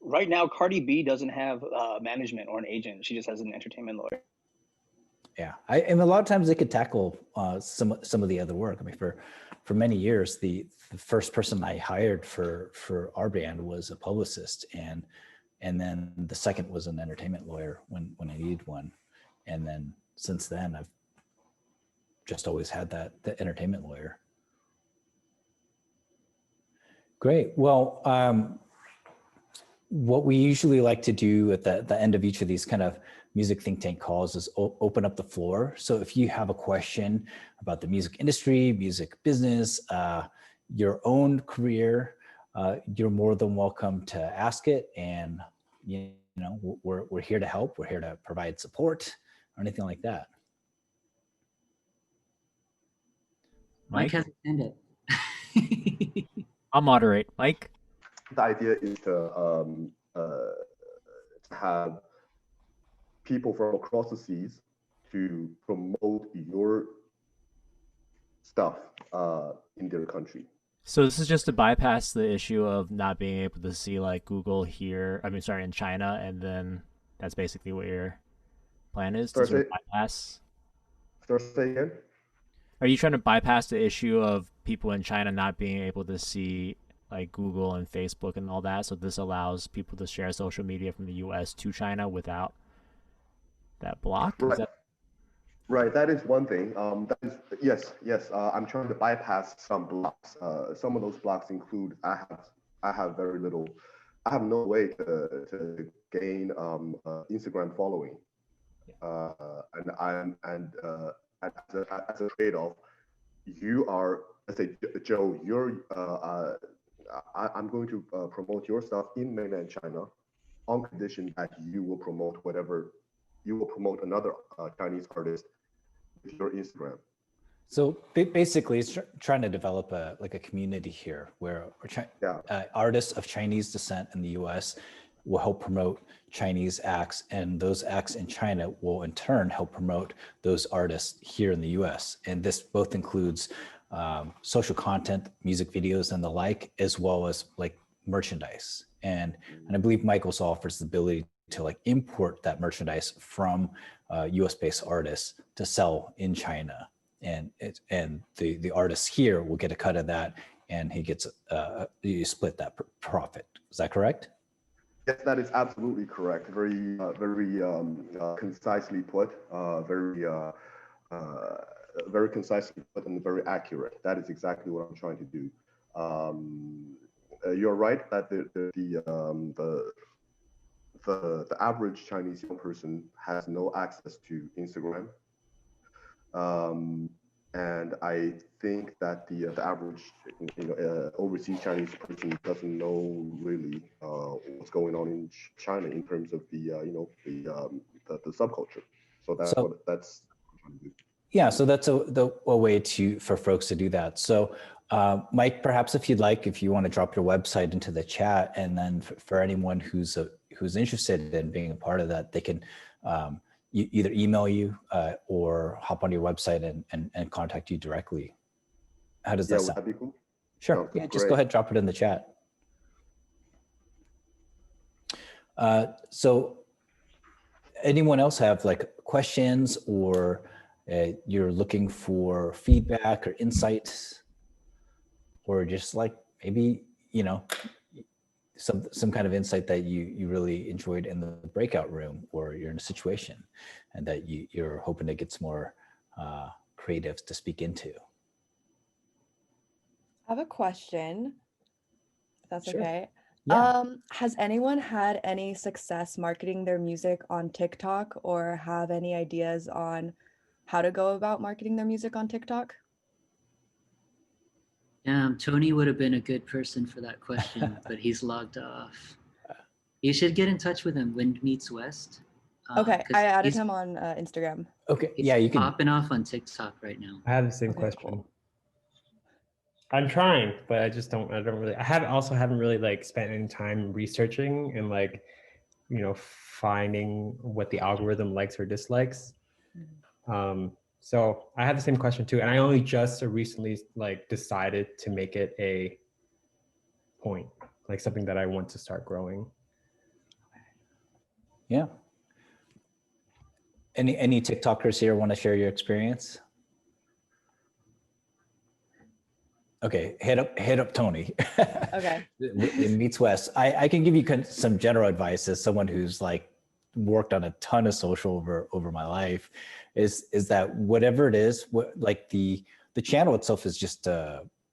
Right now, Cardi B doesn't have management or an agent. She just has an entertainment lawyer. Yeah, and a lot of times they could tackle some of the other work. I mean, for many years, the first person I hired for our band was a publicist, and then the second was an entertainment lawyer when I needed one, and then since then I've just always had the entertainment lawyer. Great. Well, what we usually like to do at the end of each of these kind of music think tank calls is open up the floor. So if you have a question about the music industry, music business, your own career, you're more than welcome to ask it. And we're here to help. We're here to provide support or anything like that. Mike has a hand up. I'll moderate. Mike? The idea is to have people from across the seas to promote your stuff in their country. So this is just to bypass the issue of not being able to see like Google here, in China, and then that's basically what your plan is to sort of bypass? Say again? Are you trying to bypass the issue of people in China not being able to see like Google and Facebook and all that, so this allows people to share social media from the US to China without that block? Right. Right, that is one thing. That is yes. I'm trying to bypass some blocks. Some of those blocks include I have very little. I have no way to gain Instagram following, and as a trade-off, you are, let's say, Joe, I'm going to promote your stuff in mainland China on condition that you will promote another Chinese artist with your Instagram. So basically, it's trying to develop a community here where artists of Chinese descent in the U.S. will help promote Chinese acts, and those acts in China will in turn help promote those artists here in the U.S. And this both includes social content, music videos, and the like, as well as like merchandise. And I believe Michaels offers the ability to like import that merchandise from US-based artists to sell in China, and the artists here will get a cut of that, and he gets you split that profit. Is that correct? Yes, that is absolutely correct. Very concisely put. Very concisely put and very accurate. That is exactly what I'm trying to do. You're right that the average Chinese young person has no access to Instagram, and I think that the average overseas Chinese person doesn't know really what's going on in China in terms of the subculture. So that's what I'm trying to do. Yeah, so that's a way for folks to do that. So Mike, perhaps if you'd like, if you want to drop your website into the chat, and then for anyone who's interested in being a part of that, they can either email you or hop on your website and contact you directly. How does that sound? Would that be cool? Sure. Yeah, just go ahead, drop it in the chat. So anyone else have like questions, or you're looking for feedback or insights, or just like maybe, some kind of insight that you really enjoyed in the breakout room, or you're in a situation and that you're hoping to get some more creatives to speak into? I have a question, if that's Sure. okay. Yeah. Has anyone had any success marketing their music on TikTok, or have any ideas on how to go about marketing their music on TikTok? Tony would have been a good person for that question, but he's logged off. You should get in touch with him, Wind Meets West. Okay, I added him on Instagram. Okay, yeah, you can. Popping off on TikTok right now. I have the same question. Cool. I'm trying, but I haven't really like spent any time researching and like, finding what the algorithm likes or dislikes. So I have the same question too. And I only just recently like decided to make it a point, like something that I want to start growing. Yeah. Any TikTokers here want to share your experience? Okay, hit up Tony. Okay. It meets West. I can give you some general advice as someone who's like worked on a ton of social over my life, is that whatever it is, like the channel itself is just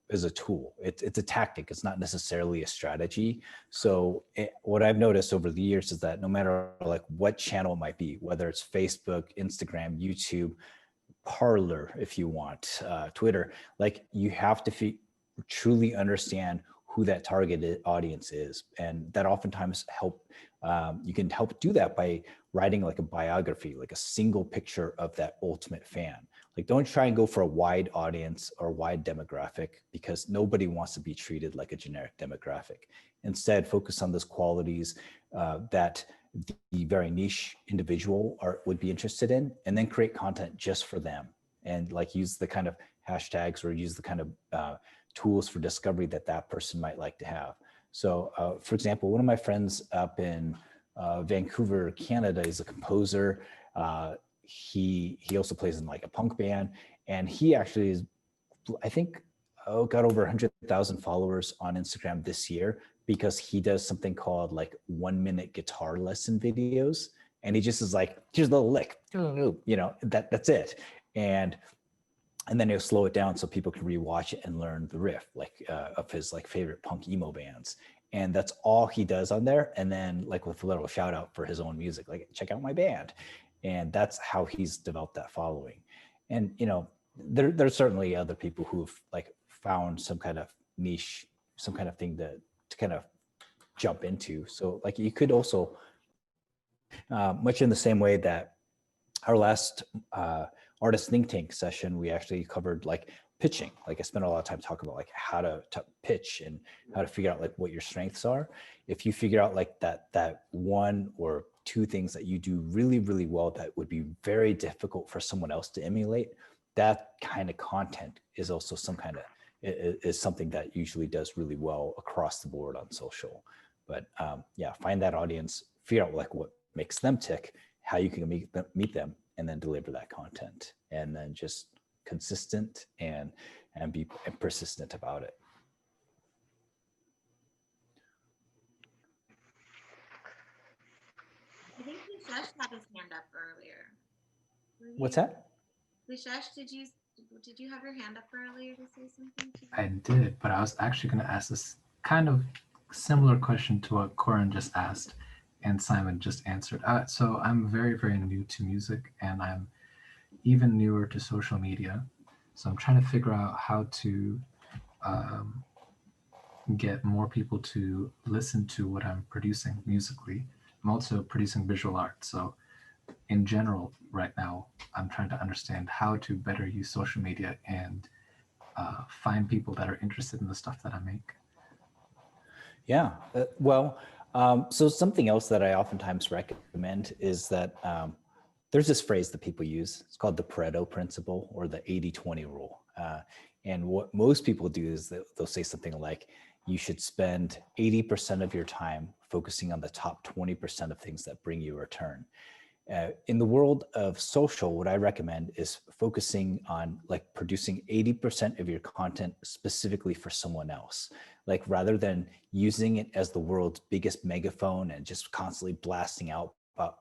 is a tool. It's a tactic. It's not necessarily a strategy. So what I've noticed over the years is that no matter like what channel it might be, whether it's Facebook, Instagram, YouTube, Parlor, if you want, Twitter, like you have to truly understand who that targeted audience is. And that oftentimes you can help do that by writing like a biography, like a single picture of that ultimate fan. Like don't try and go for a wide audience or wide demographic, because nobody wants to be treated like a generic demographic. Instead, focus on those qualities that the very niche individual would be interested in, and then create content just for them, and like use the kind of hashtags or use the kind of tools for discovery that person might like to have. So for example, one of my friends up in Vancouver, Canada, is a composer. He also plays in like a punk band, and he actually is, I think, got over 100,000 followers on Instagram this year, because he does something called like 1-minute guitar lesson videos. And he just is like, here's a little lick, that's it. And then he'll slow it down so people can rewatch it and learn the riff, like of his like favorite punk emo bands. And that's all he does on there. And then like with a little shout out for his own music, like check out my band. And that's how he's developed that following. And, there's certainly other people who've like found some kind of niche, some kind of thing to kind of jump into. So like you could also, much in the same way that our last artist think tank session, we actually covered like pitching. Like I spent a lot of time talking about like how to pitch and how to figure out like what your strengths are. If you figure out like that one or two things that you do really, really well that would be very difficult for someone else to emulate, that kind of content is also some kind of, is something that usually does really well across the board on social. But yeah, find that audience, figure out like what makes them tick, how you can meet them, and then deliver that content, and then just consistent and be persistent about it. I think Vishesh had his hand up earlier. What's that? Vishesh, did you have your hand up earlier to say something? I did, but I was actually going to ask this kind of similar question to what Corin just asked and Simon just answered. So I'm very, very new to music, and I'm even newer to social media. So I'm trying to figure out how to get more people to listen to what I'm producing musically. I'm also producing visual art. So in general, right now, I'm trying to understand how to better use social media and find people that are interested in the stuff that I make. Yeah, well, so something else that I oftentimes recommend is that there's this phrase that people use. It's called the Pareto principle, or the 80-20 rule. And what most people do is they'll say something like, you should spend 80% of your time focusing on the top 20% of things that bring you a return. In the world of social, what I recommend is focusing on like producing 80% of your content specifically for someone else. Like rather than using it as the world's biggest megaphone and just constantly blasting out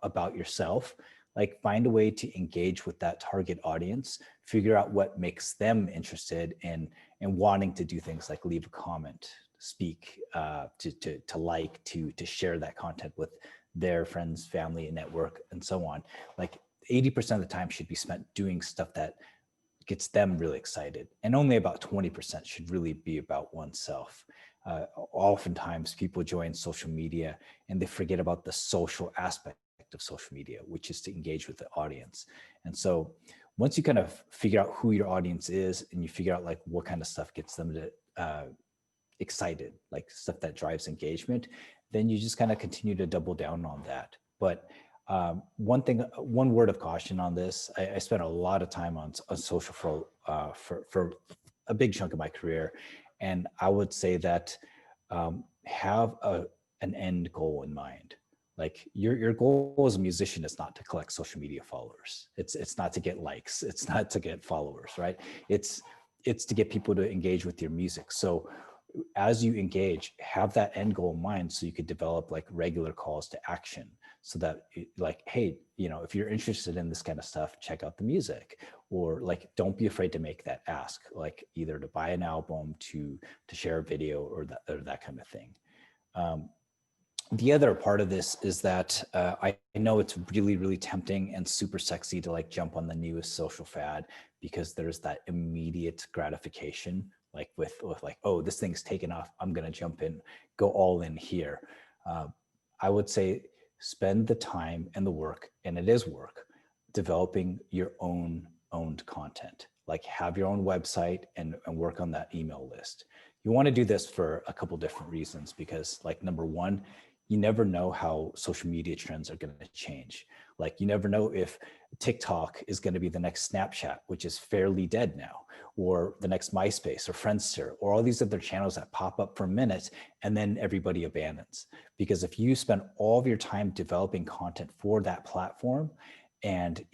about yourself, like find a way to engage with that target audience, figure out what makes them interested in and wanting to do things like leave a comment, speak, to like, to share that content with their friends, family, network, and so on. Like 80% of the time should be spent doing stuff that gets them really excited. And only about 20% should really be about oneself. Oftentimes people join social media and they forget about the social aspect of social media, which is to engage with the audience. And so once you kind of figure out who your audience is and you figure out like what kind of stuff gets them to excited, like stuff that drives engagement, then you just kind of continue to double down on that. But one word of caution on this, I spent a lot of time on social for a big chunk of my career. And I would say that have an end goal in mind. Like your goal as a musician is not to collect social media followers. It's not to get likes. It's not to get followers, right? It's to get people to engage with your music. So as you engage, have that end goal in mind so you could develop like regular calls to action, so that like, hey, you know, if you're interested in this kind of stuff, check out the music, or like, don't be afraid to make that ask, like either to buy an album, to share a video, or that kind of thing. The other part of this is that I know it's really, really tempting and super sexy to like jump on the newest social fad, because there's that immediate gratification, like with like, oh, this thing's taken off, I'm gonna jump in, go all in here. I would say spend the time and the work, and it is work, developing your owned content. Like have your own website and work on that email list. You wanna do this for a couple different reasons, because like number one, you never know how social media trends are going to change. Like you never know if TikTok is going to be the next Snapchat, which is fairly dead now, or the next MySpace or Friendster, or all these other channels that pop up for a minute and then everybody abandons. Because if you spend all of your time developing content for that platform and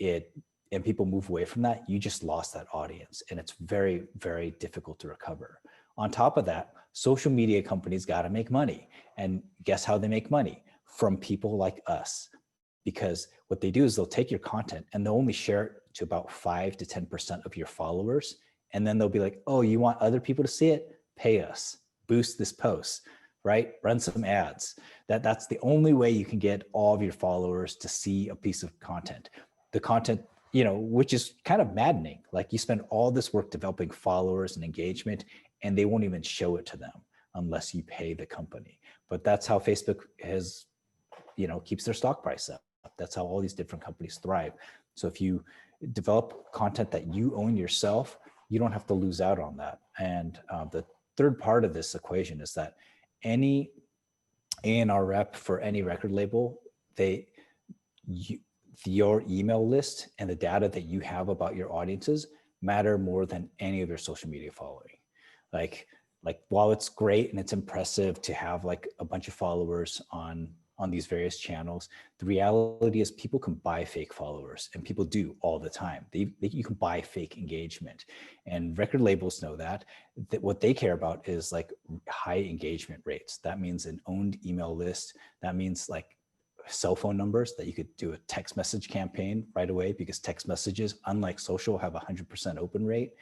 people move away from that, you just lost that audience, and it's very, very difficult to recover. On top of that, social media companies got to make money. And guess how they make money? From people like us. Because what they do is they'll take your content and they'll only share it to about 5 to 10% of your followers. And then they'll be like, oh, you want other people to see it? Pay us, boost this post, right? Run some ads. That's the only way you can get all of your followers to see a piece of content. The content which is kind of maddening. Like you spend all this work developing followers and engagement, and they won't even show it to them unless you pay the company. But that's how Facebook has, keeps their stock price up. That's how all these different companies thrive. So if you develop content that you own yourself, you don't have to lose out on that. And the third part of this equation is that any A&R rep for any record label, your email list and the data that you have about your audiences matter more than any of your social media following. Like while it's great and it's impressive to have like a bunch of followers on these various channels, the reality is people can buy fake followers, and people do all the time. You can buy fake engagement, and record labels know that what they care about is like high engagement rates. That means an owned email list. That means like cell phone numbers that you could do a text message campaign right away, because text messages, unlike social, have 100% open rate,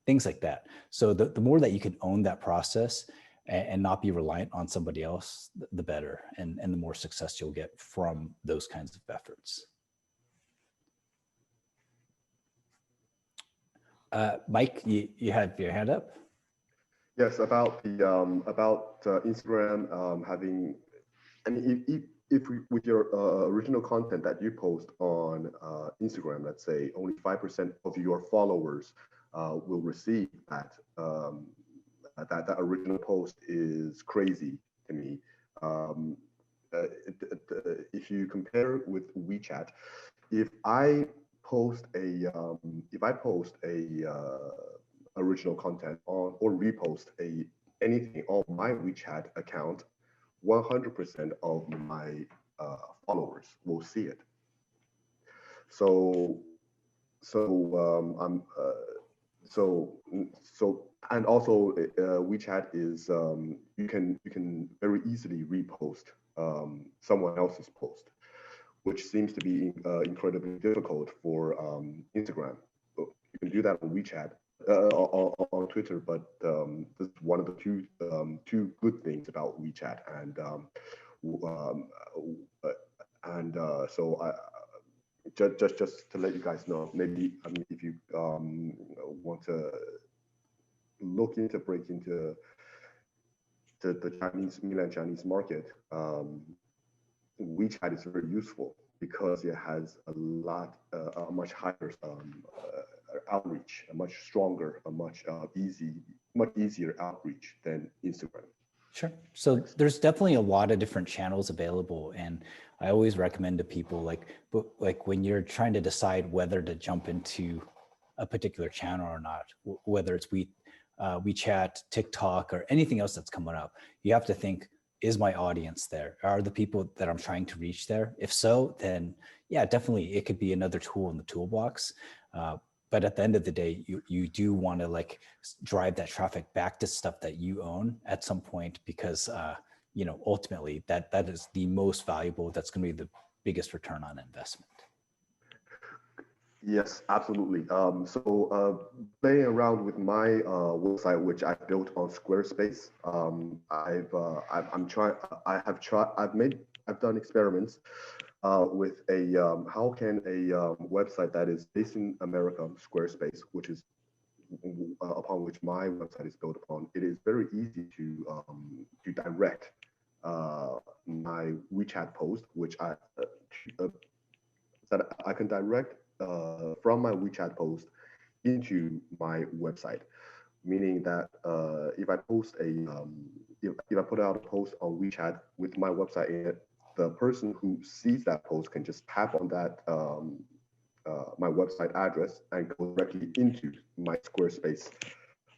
things like that. So the more that you can own that process and not be reliant on somebody else, the better, and the more success you'll get from those kinds of efforts. Mike, you had your hand up? Yes, about the Instagram having, I mean, if with your original content that you post on Instagram, let's say only 5% of your followers will receive that, that original post is crazy to me. If you compare with WeChat, if I post a original content on, or repost anything on my WeChat account, 100% of my followers will see it. And also WeChat is you can very easily repost someone else's post, which seems to be incredibly difficult for Instagram. You can do that on WeChat, on Twitter, but this is one of the two good things about WeChat, so I just to let you guys know, maybe if you want to look into break into the mainland Chinese market, WeChat is very useful because it has a much higher outreach, a much stronger, a much easier outreach than Instagram. Sure. So there's definitely a lot of different channels available, and I always recommend to people like when you're trying to decide whether to jump into a particular channel or not, whether it's WeChat, TikTok, or anything else that's coming up, you have to think, is my audience there? Are the people that I'm trying to reach there? If so, then yeah, definitely it could be another tool in the toolbox. But at the end of the day, you do want to like drive that traffic back to stuff that you own at some point, because ultimately that is the most valuable. That's going to be the biggest return on investment. Yes, absolutely. So playing around with my website, which I built on Squarespace, I've done experiments with how can a website that is based in America, Squarespace, which is upon which my website is built upon, it is very easy to direct my WeChat post, which that I can direct from my WeChat post into my website, meaning that if I post if I put out a post on WeChat with my website in it, the person who sees that post can just tap on that my website address and go directly into my Squarespace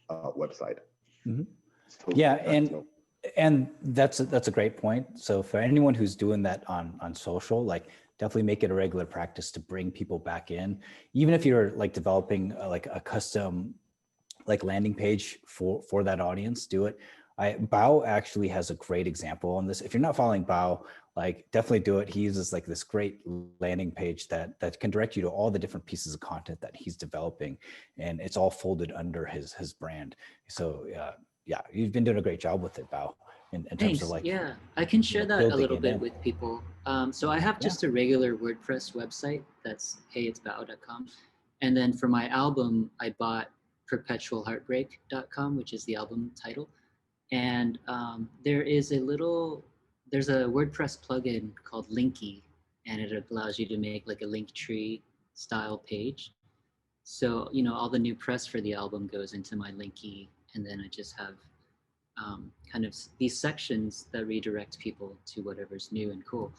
website. Mm-hmm. So yeah, and that's a great point. So for anyone who's doing that on social, like definitely make it a regular practice to bring people back in, even if you're like developing like a custom like landing page for that audience. Do it. Bao actually has a great example on this. If you're not following Bao, like definitely do it. He uses like this great landing page that can direct you to all the different pieces of content that he's developing, and it's all folded under his brand. So yeah, you've been doing a great job with it, Bao, in terms of like. Yeah, I can share that a little bit in. with people. So I have just a regular WordPress website That's heyitsbao.com. And then for my album, I bought perpetualheartbreak.com, which is the album title. And there's a WordPress plugin called Linky, and it allows you to make like a Linktree style page. So, all the new press for the album goes into my Linky, and then I just have kind of these sections that redirect people to whatever's new and cool.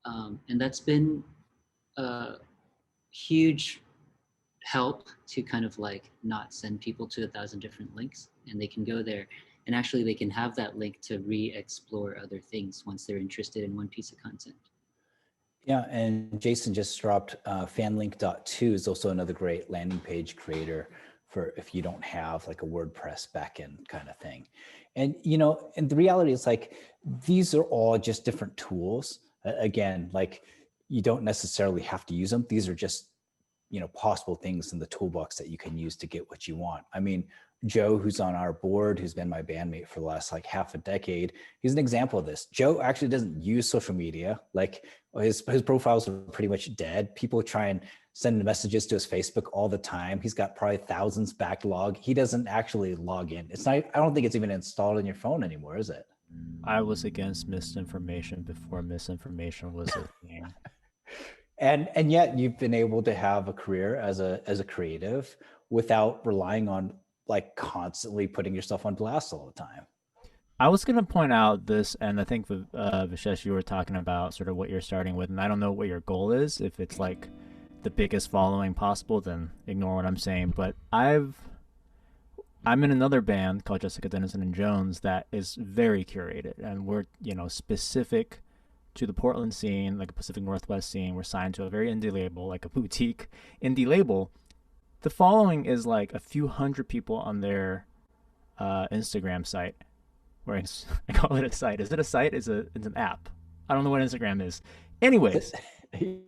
And that's been a huge help to kind of like not send people to 1,000 different links, and they can go there and actually they can have that link to re-explore other things once they're interested in one piece of content. Yeah, and Jason just dropped fanlink.2 is also another great landing page creator for if you don't have like a WordPress backend kind of thing. And, and the reality is like, these are all just different tools. Again, like you don't necessarily have to use them. These are just, possible things in the toolbox that you can use to get what you want. I mean, Joe, who's on our board, who's been my bandmate for the last like half a decade, he's an example of this. Joe actually doesn't use social media. Like his profiles are pretty much dead. People try and send messages to his Facebook all the time. He's got probably thousands backlog. He doesn't actually log in. It's not, I don't think it's even installed on your phone anymore, is it? I was against misinformation before misinformation was a thing. And yet you've been able to have a career as a creative without relying on like constantly putting yourself on blast all the time. I was going to point out this, and I think Vishesh, you were talking about sort of what you're starting with, and I don't know what your goal is. If it's like the biggest following possible, then ignore what I'm saying. But I'm in another band called Jessica Dennison and Jones that is very curated, and we're specific to the Portland scene, like a Pacific Northwest scene. We're signed to a very indie label, like a boutique indie label. The following is like a few hundred people on their Instagram site. Or I call it a site. Is it a site? It's an app. I don't know what Instagram is. Anyways,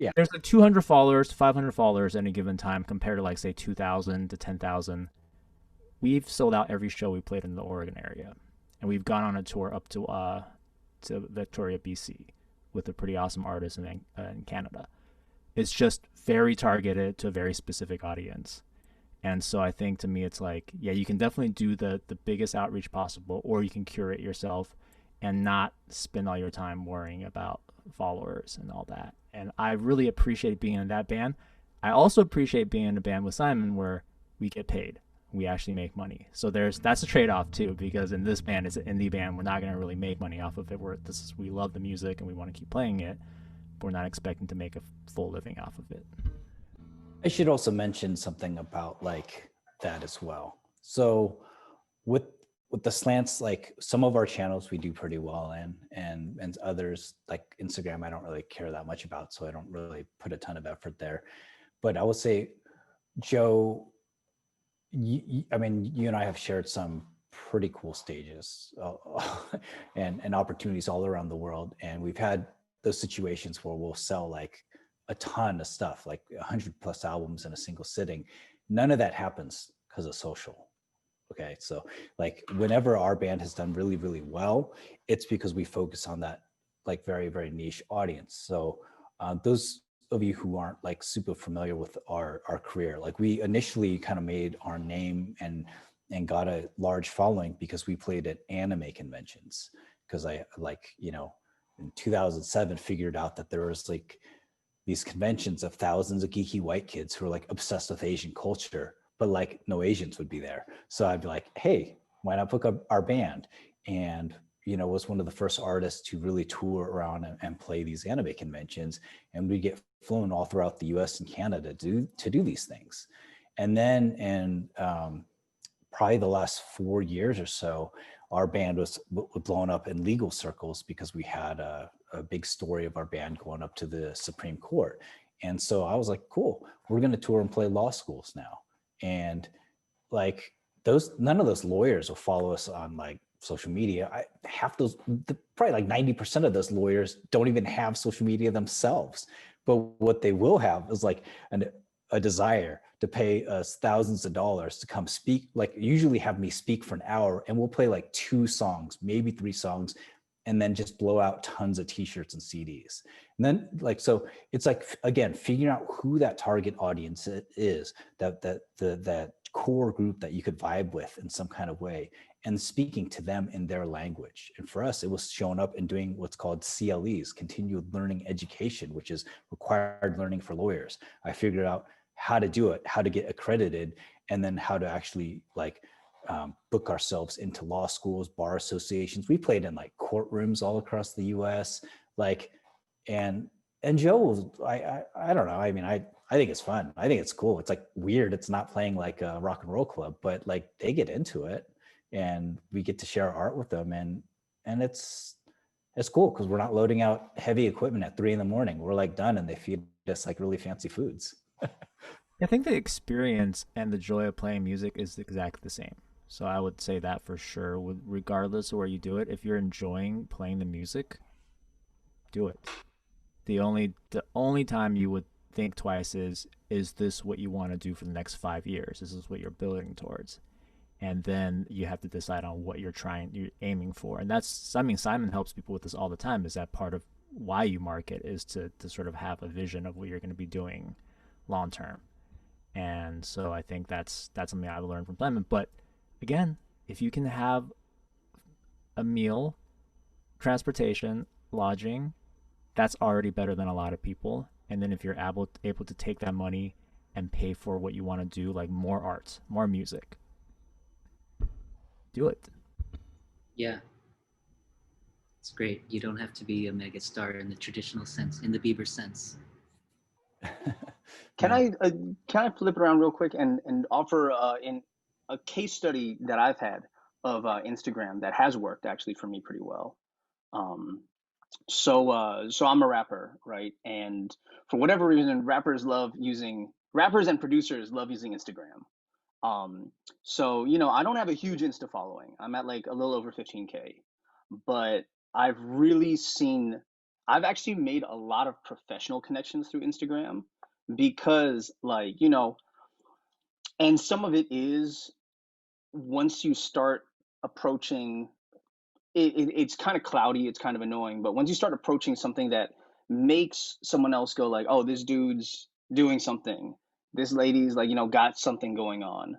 yeah, there's like 200 followers, 500 followers at any given time compared to like say 2,000 to 10,000. We've sold out every show we played in the Oregon area, and we've gone on a tour up to Victoria, BC, with a pretty awesome artist in Canada. It's just very targeted to a very specific audience. And so I think to me, it's like, yeah, you can definitely do the biggest outreach possible, or you can curate yourself and not spend all your time worrying about followers and all that. And I really appreciate being in that band. I also appreciate being in a band with Simon where we get paid. We actually make money. So that's a trade-off too, because in this band, it's an indie band. We're not going to really make money off of it. We love the music and we want to keep playing it. But we're not expecting to make a full living off of it. I should also mention something about like that as well. So with the slants, like some of our channels we do pretty well in, and others like Instagram, I don't really care that much about, so I don't really put a ton of effort there. But I will say, Joe, I mean, you and I have shared some pretty cool stages and opportunities all around the world. And we've had those situations where we'll sell like a ton of stuff, like 100+ albums in a single sitting. None of that happens because of social. Okay. So like whenever our band has done really, really well, it's because we focus on that like very, very niche audience. So those of you who aren't like super familiar with our career, like we initially kind of made our name and got a large following because we played at anime conventions. Because I in 2007 figured out that there was like these conventions of thousands of geeky white kids who are like obsessed with Asian culture, but like no Asians would be there. So I'd be like, hey, why not book up our band? And was one of the first artists to really tour around and play these anime conventions. And we get flown all throughout the US and Canada to do these things. And then in probably the last 4 years or so, our band was blown up in legal circles because we had a big story of our band going up to the Supreme Court. And so I was like, cool, we're going to tour and play law schools now. And like none of those lawyers will follow us on like social media. Probably like 90% of those lawyers don't even have social media themselves. But what they will have is like a desire to pay us thousands of dollars to come speak, like usually have me speak for an hour, and we'll play like 2 songs, maybe 3 songs, and then just blow out tons of t-shirts and CDs. And then like, so it's like, again, figuring out who that target audience is, that core group that you could vibe with in some kind of way, and speaking to them in their language. And for us, it was showing up and doing what's called CLEs, continued learning education, which is required learning for lawyers. I figured out how to do it, how to get accredited, and then how to actually like book ourselves into law schools, bar associations. We played in like courtrooms all across the US, like, and Joe, I don't know. I mean, I think it's fun. I think it's cool. It's like weird. It's not playing like a rock and roll club, but like they get into it and we get to share art with them. And it's cool because we're not loading out heavy equipment at 3 a.m. We're like done and they feed us like really fancy foods. I think the experience and the joy of playing music is exactly the same. So I would say that for sure, regardless of where you do it. If you're enjoying playing the music, do it. The only time you would think twice is this what you want to do for the next 5 years? This is what you're building towards. And then you have to decide on what you're aiming for. And that's, I mean, Simon helps people with this all the time. Is that part of why you market is to sort of have a vision of what you're going to be doing long term. And so I think that's something I've learned from Simon. But again, if you can have a meal, transportation, lodging, that's already better than a lot of people. And then if you're able to take that money and pay for what you want to do, like more art, more music, do it. Yeah. It's great. You don't have to be a mega star in the traditional sense, in the Bieber sense. Can I flip it around real quick and offer in a case study that I've had of Instagram that has worked actually for me pretty well. So I'm a rapper, right? And for whatever reason, rappers and producers love using Instagram. So I don't have a huge Insta following. I'm at like a little over 15K, but I've actually made a lot of professional connections through Instagram because and some of it is once you start approaching it's kind of cloudy, it's kind of annoying, but once you start approaching something that makes someone else go like, oh, this dude's doing something, this lady's like got something going on,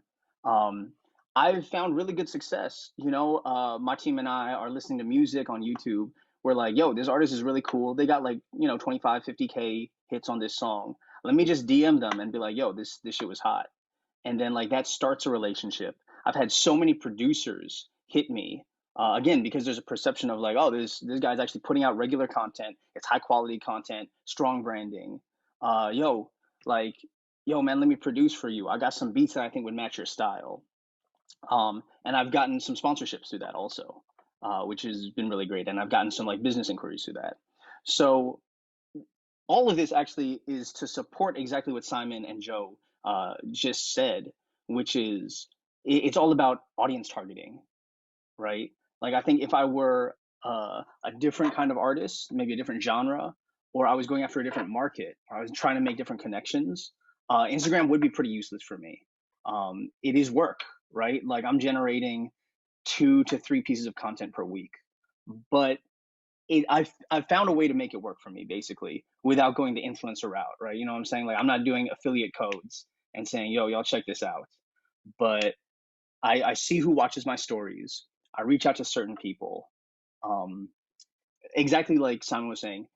I've found really good success. My team and I are listening to music on YouTube. We're like, yo, this artist is really cool, they got like 25 50K hits on this song, let me just DM them and be like, yo, this shit was hot. And then like that starts a relationship. I've had so many producers hit me again because there's a perception of like, oh, this guy's actually putting out regular content. It's high quality content, strong branding. Yo, man, let me produce for you. I got some beats that I think would match your style. And I've gotten some sponsorships through that also, which has been really great. And I've gotten some like business inquiries through that. So all of this actually is to support exactly what Simon and Joe just said, which is it's all about audience targeting, right? Like I think if I were a different kind of artist, maybe a different genre, or I was going after a different market, or I was trying to make different connections, Instagram would be pretty useless for me. It is work, right? Like I'm generating 2 to 3 pieces of content per week, but I've found a way to make it work for me basically without going the influencer route, right? You know what I'm saying? Like I'm not doing affiliate codes and saying, yo, y'all check this out. But I see who watches my stories. I reach out to certain people. Exactly like Simon was saying,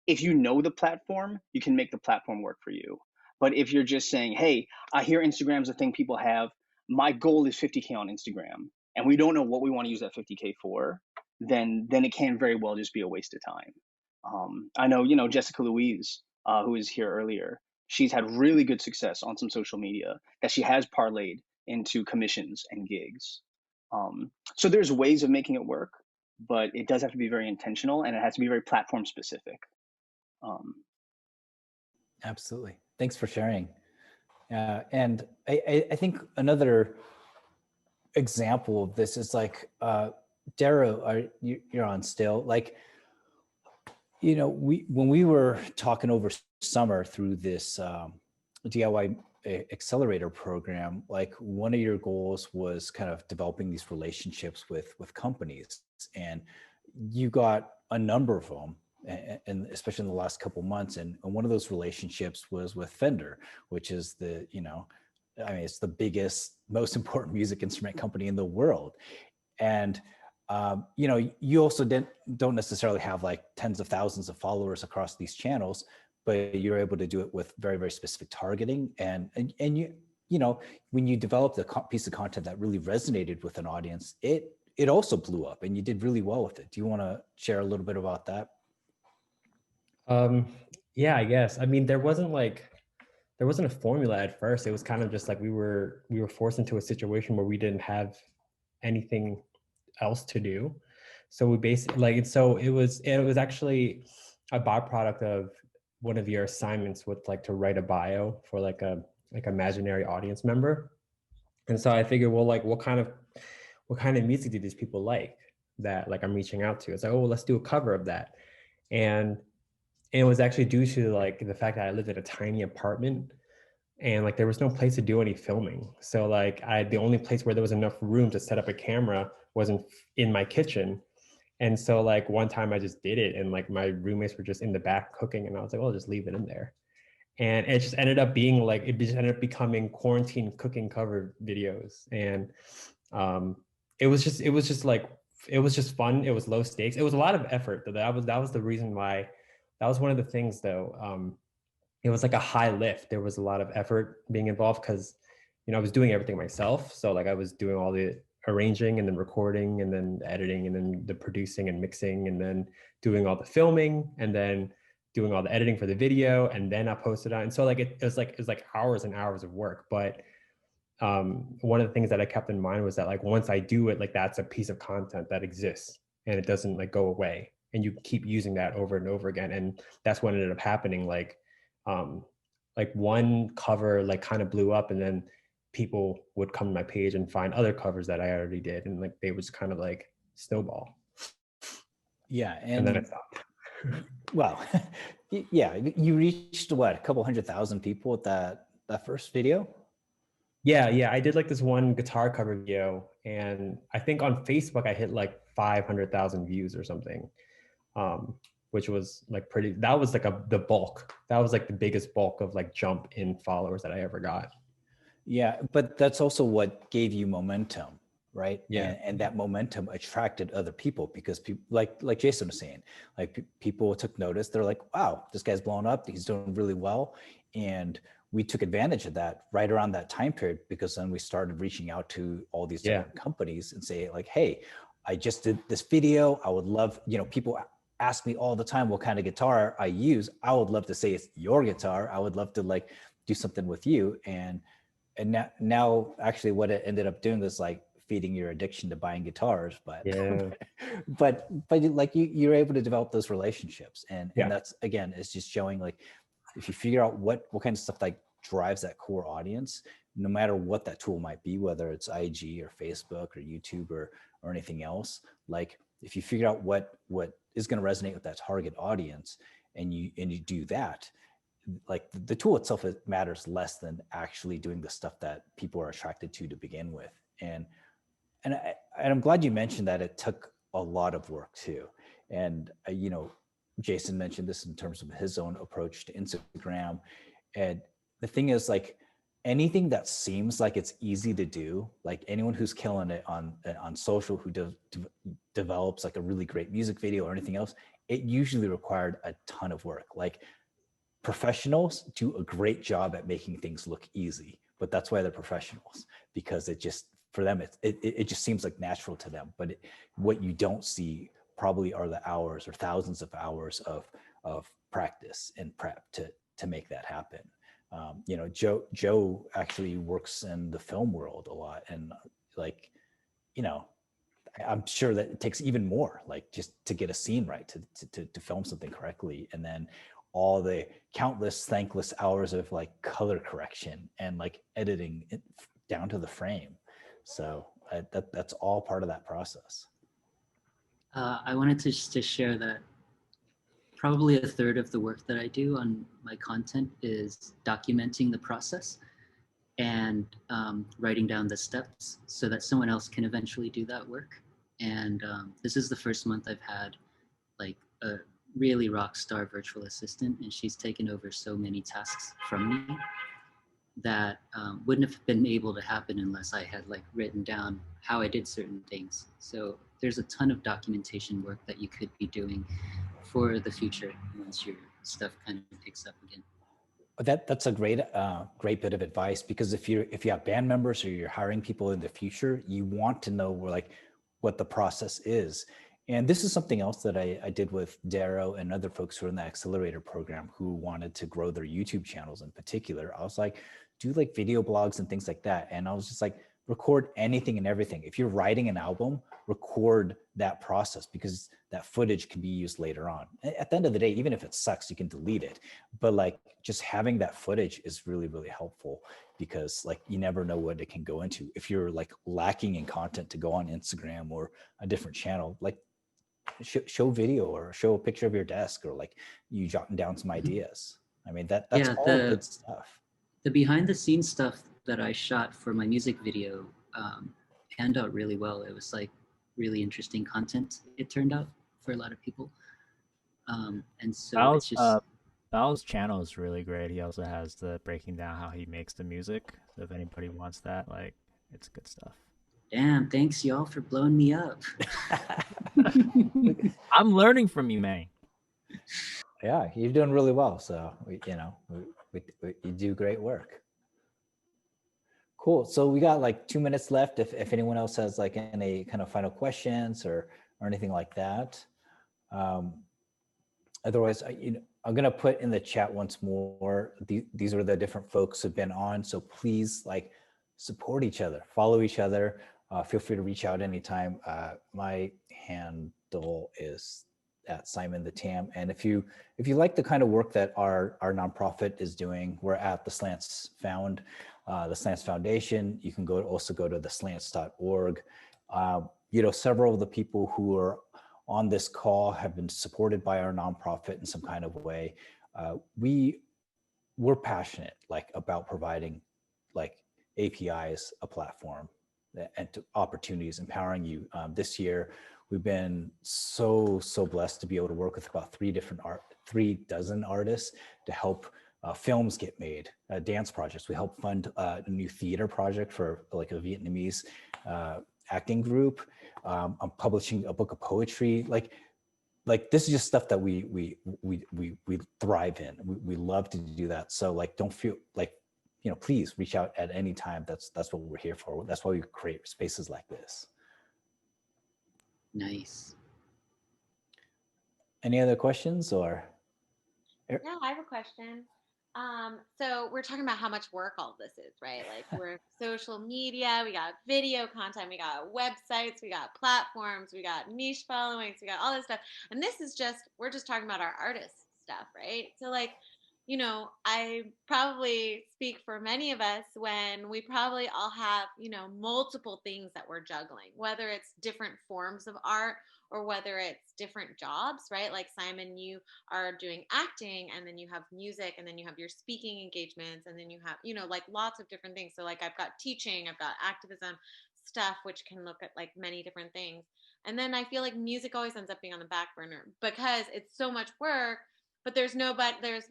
if you know the platform, you can make the platform work for you. But if you're just saying, hey, I hear Instagram's a thing people have, my goal is 50K on Instagram, and we don't know what we want to use that 50K for, then it can very well just be a waste of time. I know, Jessica Louise, who was here earlier, she's had really good success on some social media that she has parlayed into commissions and gigs. So there's ways of making it work, but it does have to be very intentional and it has to be very platform specific. Absolutely. Thanks for sharing. And I think another example of this is like, Darrow, you're on still. Like, when we were talking over summer through this DIY accelerator program, like one of your goals was kind of developing these relationships with companies. And you got a number of them, and especially in the last couple months. And one of those relationships was with Fender, which is the, I mean, it's the biggest, most important music instrument company in the world. And you also don't necessarily have like tens of thousands of followers across these channels, but you're able to do it with very, very specific targeting. And when you developed a piece of content that really resonated with an audience, it also blew up, and you did really well with it. Do you want to share a little bit about that? Yeah, I guess. I mean, there wasn't a formula at first. It was kind of just like we were forced into a situation where we didn't have anything else to do. So we basically it was actually a byproduct of one of your assignments with like to write a bio for like a imaginary audience member. And so I figured, well, like what kind of music do these people like that like I'm reaching out to? It's like, oh, well, let's do a cover of that. And it was actually due to like the fact that I lived in a tiny apartment, and like there was no place to do any filming. So like the only place where there was enough room to set up a camera wasn't in my kitchen. And so like one time I just did it, and like my roommates were just in the back cooking, and I was like, well, I'll just leave it in there. And it just ended up being like, it just ended up becoming quarantine cooking cover videos. And it was just fun. It was low stakes. It was a lot of effort. That was the reason why. That was one of the things though. It was like a high lift. There was a lot of effort being involved because, I was doing everything myself. So like I was doing all the arranging and then recording and then the editing and then the producing and mixing and then doing all the filming and then doing all the editing for the video, and then I posted on. And so like it was like hours and hours of work. But one of the things that I kept in mind was that like once I do it, like that's a piece of content that exists and it doesn't like go away, and you keep using that over and over again. And that's what ended up happening. Like one cover like kind of blew up, and then people would come to my page and find other covers that I already did, and like they would just kind of like snowball. Yeah, and then it stopped. Well, yeah, you reached what, a couple 100,000 people with that first video? Yeah, I did like this one guitar cover video, and I think on Facebook I hit like 500,000 views or something, which was like pretty. That was like the bulk. That was like the biggest bulk of like jump in followers that I ever got. Yeah, but that's also what gave you momentum, right? Yeah. And that momentum attracted other people, because people like Jason was saying, like people took notice. They're like, wow, this guy's blown up. He's doing really well. And we took advantage of that right around that time period, because then we started reaching out to all these different companies and say like, hey, I just did this video. I would love, people ask me all the time what kind of guitar I use. I would love to say it's your guitar. I would love to like do something with you. And now actually what it ended up doing was like feeding your addiction to buying guitars. But but like you're able to develop those relationships, and that's, again, it's just showing like, if you figure out what kind of stuff like drives that core audience, no matter what that tool might be, whether it's IG or Facebook or YouTube or anything else, like if you figure out what is going to resonate with that target audience, and you do that, like the tool itself, it matters less than actually doing the stuff that people are attracted to begin with. And I'm glad you mentioned that it took a lot of work too. And Jason mentioned this in terms of his own approach to Instagram. And the thing is, like, anything that seems like it's easy to do, like anyone who's killing it on social, who develops like a really great music video or anything else, it usually required a ton of work. Like, professionals do a great job at making things look easy, but that's why they're professionals, because it just, for them, it just seems like natural to them. But what you don't see probably are the hours or thousands of hours of practice and prep to make that happen. Joe actually works in the film world a lot, and like, I'm sure that it takes even more, like just to get a scene right, to film something correctly, and then all the countless thankless hours of like color correction and like editing it down to the frame. So that's all part of that process. I wanted to just to share that probably a third of the work that I do on my content is documenting the process and writing down the steps so that someone else can eventually do that work. And this is the first month I've had like a really rock star virtual assistant, and she's taken over so many tasks from me that wouldn't have been able to happen unless I had like written down how I did certain things. So there's a ton of documentation work that you could be doing for the future once your stuff kind of picks up again. That's a great bit of advice, because if you have band members or you're hiring people in the future, you want to know what the process is. And this is something else that I did with Darrow and other folks who are in the accelerator program who wanted to grow their YouTube channels in particular. I was like, do like video blogs and things like that. And I was just like, record anything and everything. If you're writing an album, record that process, because that footage can be used later on. At the end of the day, even if it sucks, you can delete it. But like just having that footage is really, really helpful, because like you never know what it can go into. If you're like lacking in content to go on Instagram or a different channel, like show video or show a picture of your desk, or like you jotting down some ideas. I mean, that's all good stuff. The behind the scenes stuff that I shot for my music video panned out really well. It was like really interesting content, it turned out, for a lot of people. And so it's just... Bao's channel is really great. He also has the breaking down how he makes the music. So if anybody wants that, like, it's good stuff. Damn, thanks y'all for blowing me up. I'm learning from you, man. Yeah, you're doing really well. So, you do great work. Cool. So we got like 2 minutes left. If anyone else has like any kind of final questions or anything like that. Otherwise, I'm going to put in the chat once more. These are the different folks who've been on. So please like support each other, follow each other. Feel free to reach out anytime. My handle is at Simon the Tam. And if you like the kind of work that our nonprofit is doing, we're at the Slants the Slants Foundation. You can also go to the slants.org. Several of the people who are on this call have been supported by our nonprofit in some kind of way. We're passionate about providing APIs, a platform, and opportunities, empowering you. This year, we've been so blessed to be able to work with about 3 dozen artists to help films get made, dance projects. We help fund a new theater project for like a Vietnamese acting group. I'm publishing a book of poetry. Like this is just stuff that we thrive in. We love to do that. So like, don't feel like, please reach out at any time. That's what we're here for. That's why we create spaces like this. Nice. Any other questions or? Yeah, I have a question. So we're talking about how much work all this is, right? Like we're social media, we got video content, we got websites, we got platforms, we got niche followings, we got all this stuff. And this is we're just talking about our artist stuff, right? So like, I probably speak for many of us when we probably all have, multiple things that we're juggling, whether it's different forms of art or whether it's different jobs, right? Like Simon, you are doing acting, and then you have music, and then you have your speaking engagements, and then you have, like lots of different things. So like I've got teaching, I've got activism stuff, which can look at like many different things. And then I feel like music always ends up being on the back burner because it's so much work, but there's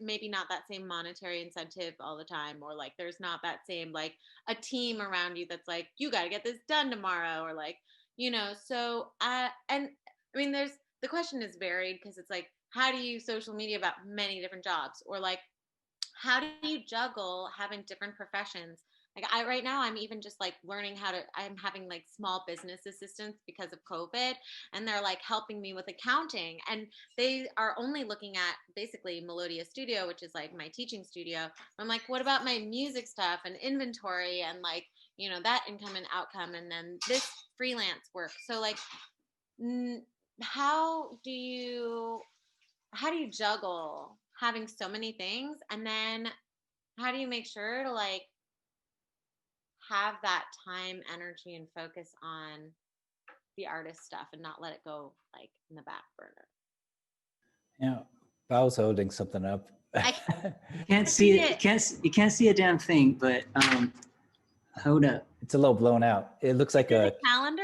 maybe not that same monetary incentive all the time, or like there's not that same like a team around you that's like, you got to get this done tomorrow, or like, so and I mean, the question is varied because it's like, how do you social media about many different jobs, or like, how do you juggle having different professions? Like right now, I'm even just like learning I'm having like small business assistants because of COVID, and they're like helping me with accounting, and they are only looking at basically Melodia Studio, which is like my teaching studio. I'm like, what about my music stuff and inventory and like, that income and outcome, and then this freelance work. So like, how do you juggle having so many things, and then how do you make sure to like have that time, energy, and focus on the artist stuff and not let it go like in the back burner? Yeah, Bao's holding something up. I can't see it. You can't see a damn thing, but hold up. It's a little blown out. It looks like a calendar.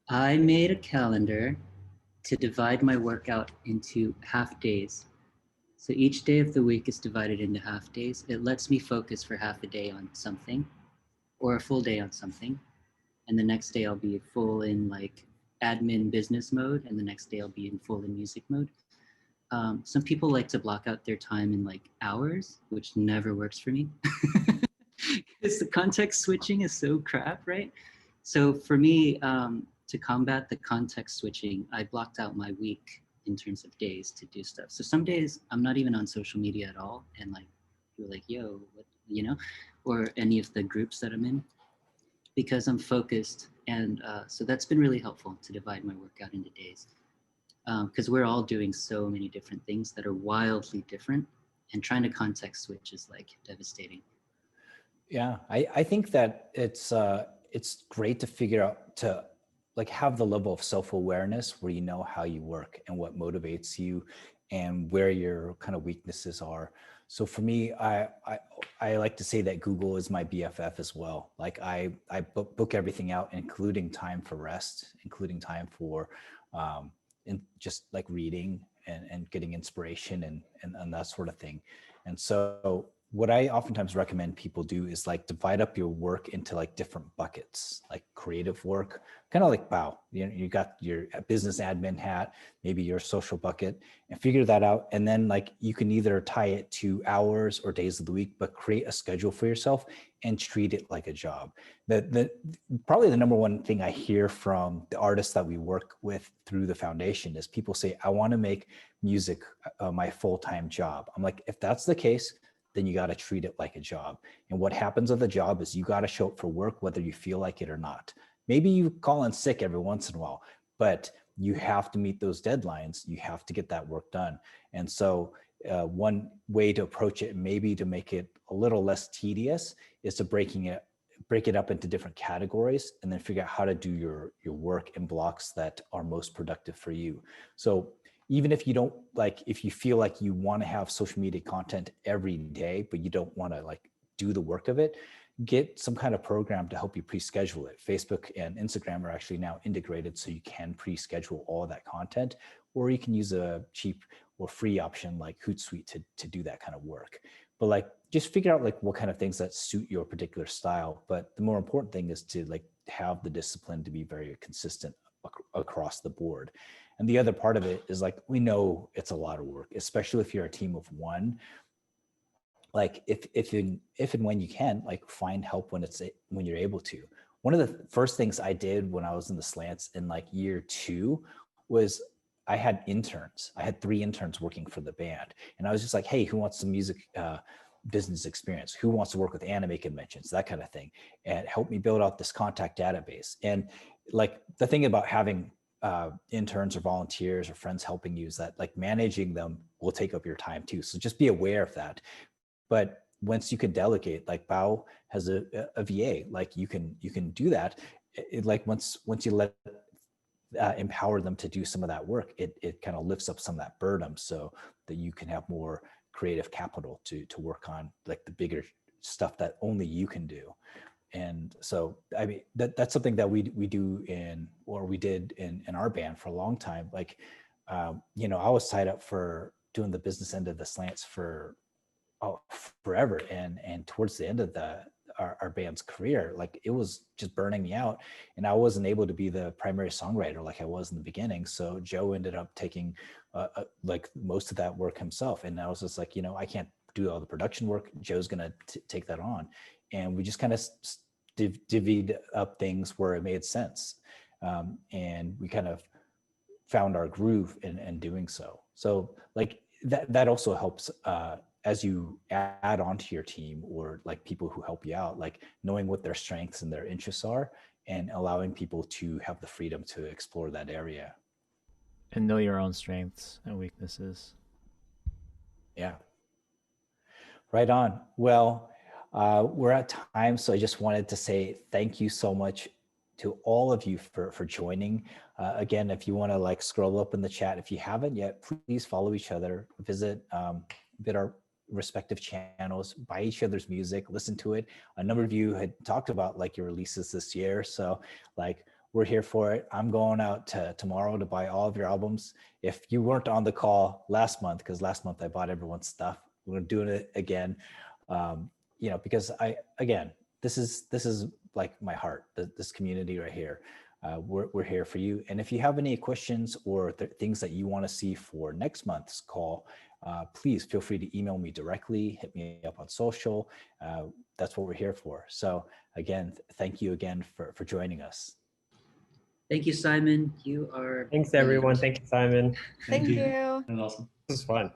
I made a calendar to divide my workout into half days. So each day of the week is divided into half days. It lets me focus for half a day on something or a full day on something. And the next day I'll be full in like admin business mode. And the next day I'll be in full in music mode. Some people like to block out their time in like hours, which never works for me. Because the context switching is so crap, right? So for me, to combat the context switching, I blocked out my week in terms of days to do stuff. So some days I'm not even on social media at all. And like, you're like, yo, what, you know, or any of the groups that I'm in, because I'm focused. And so that's been really helpful to divide my workout into days. Because we're all doing so many different things that are wildly different, and trying to context switch is like devastating. Yeah, I think that it's great to figure out to like have the level of self-awareness where you know how you work and what motivates you and where your kind of weaknesses are. So for me, I like to say that Google is my BFF as well. Like I book everything out, including time for rest, including time for and just like reading and getting inspiration and that sort of thing. And so what I oftentimes recommend people do is like divide up your work into like different buckets, like creative work, kind of like Bao. You know, you got your business admin hat, maybe your social bucket, and figure that out. And then like you can either tie it to hours or days of the week, but create a schedule for yourself and treat it like a job. Probably the number one thing I hear from the artists that we work with through the foundation is people say, I want to make music my full-time job. I'm like, if that's the case, then you got to treat it like a job. And what happens with a job is you got to show up for work, whether you feel like it or not. Maybe you call in sick every once in a while, but you have to meet those deadlines. You have to get that work done. And so one way to approach it, maybe to make it a little less tedious, is to break it up into different categories and then figure out how to do your work in blocks that are most productive for you. So even if you don't like, if you feel like you want to have social media content every day, but you don't want to like do the work of it, get some kind of program to help you pre-schedule it. Facebook and Instagram are actually now integrated, so you can pre-schedule all of that content, or you can use a cheap or free option like Hootsuite to do that kind of work. But like, just figure out like what kind of things that suit your particular style. But the more important thing is to like have the discipline to be very consistent across the board. And the other part of it is like, we know it's a lot of work, especially if you're a team of one. Like if and when you can, like find help when you're able to. One of the first things I did when I was in the Slants in like year 2 was I had interns. I had 3 interns working for the band. And I was just like, hey, who wants some music business experience? Who wants to work with anime conventions? That kind of thing. And help me build out this contact database. And like the thing about having interns or volunteers or friends helping you is that like managing them will take up your time too. So just be aware of that. But once you can delegate, like Bao has a VA, like you can do that. Like once you let empower them to do some of that work, it kind of lifts up some of that burden so that you can have more creative capital to work on like the bigger stuff that only you can do. And so, I mean, that's something that we do we did in our band for a long time. Like, you know, I was tied up for doing the business end of the Slants for forever. And towards the end of our band's career, like it was just burning me out. And I wasn't able to be the primary songwriter like I was in the beginning. So Joe ended up taking like most of that work himself. And I was just like, you know, I can't do all the production work. Joe's going to take that on. And we just kind of divvied up things where it made sense. And we kind of found our groove in doing so. So like that also helps as you add on to your team or like people who help you out, like knowing what their strengths and their interests are and allowing people to have the freedom to explore that area. And know your own strengths and weaknesses. Yeah. Right on. Well, we're at time, so I just wanted to say thank you so much to all of you for joining. Again, if you want to like scroll up in the chat, if you haven't yet, please follow each other, visit our respective channels, buy each other's music, listen to it. A number of you had talked about like your releases this year. So like we're here for it. I'm going out tomorrow to buy all of your albums. If you weren't on the call last month, because last month I bought everyone's stuff, we're doing it again. Because this is like my heart, this community right here. We're here for you. And if you have any questions or things that you want to see for next month's call, please feel free to email me directly, hit me up on social. That's what we're here for. So again, thank you again for joining us. Thank you, Simon. You are Thanks, brilliant. everyone. Thank you, Simon. Thank you. That was awesome. This was fun.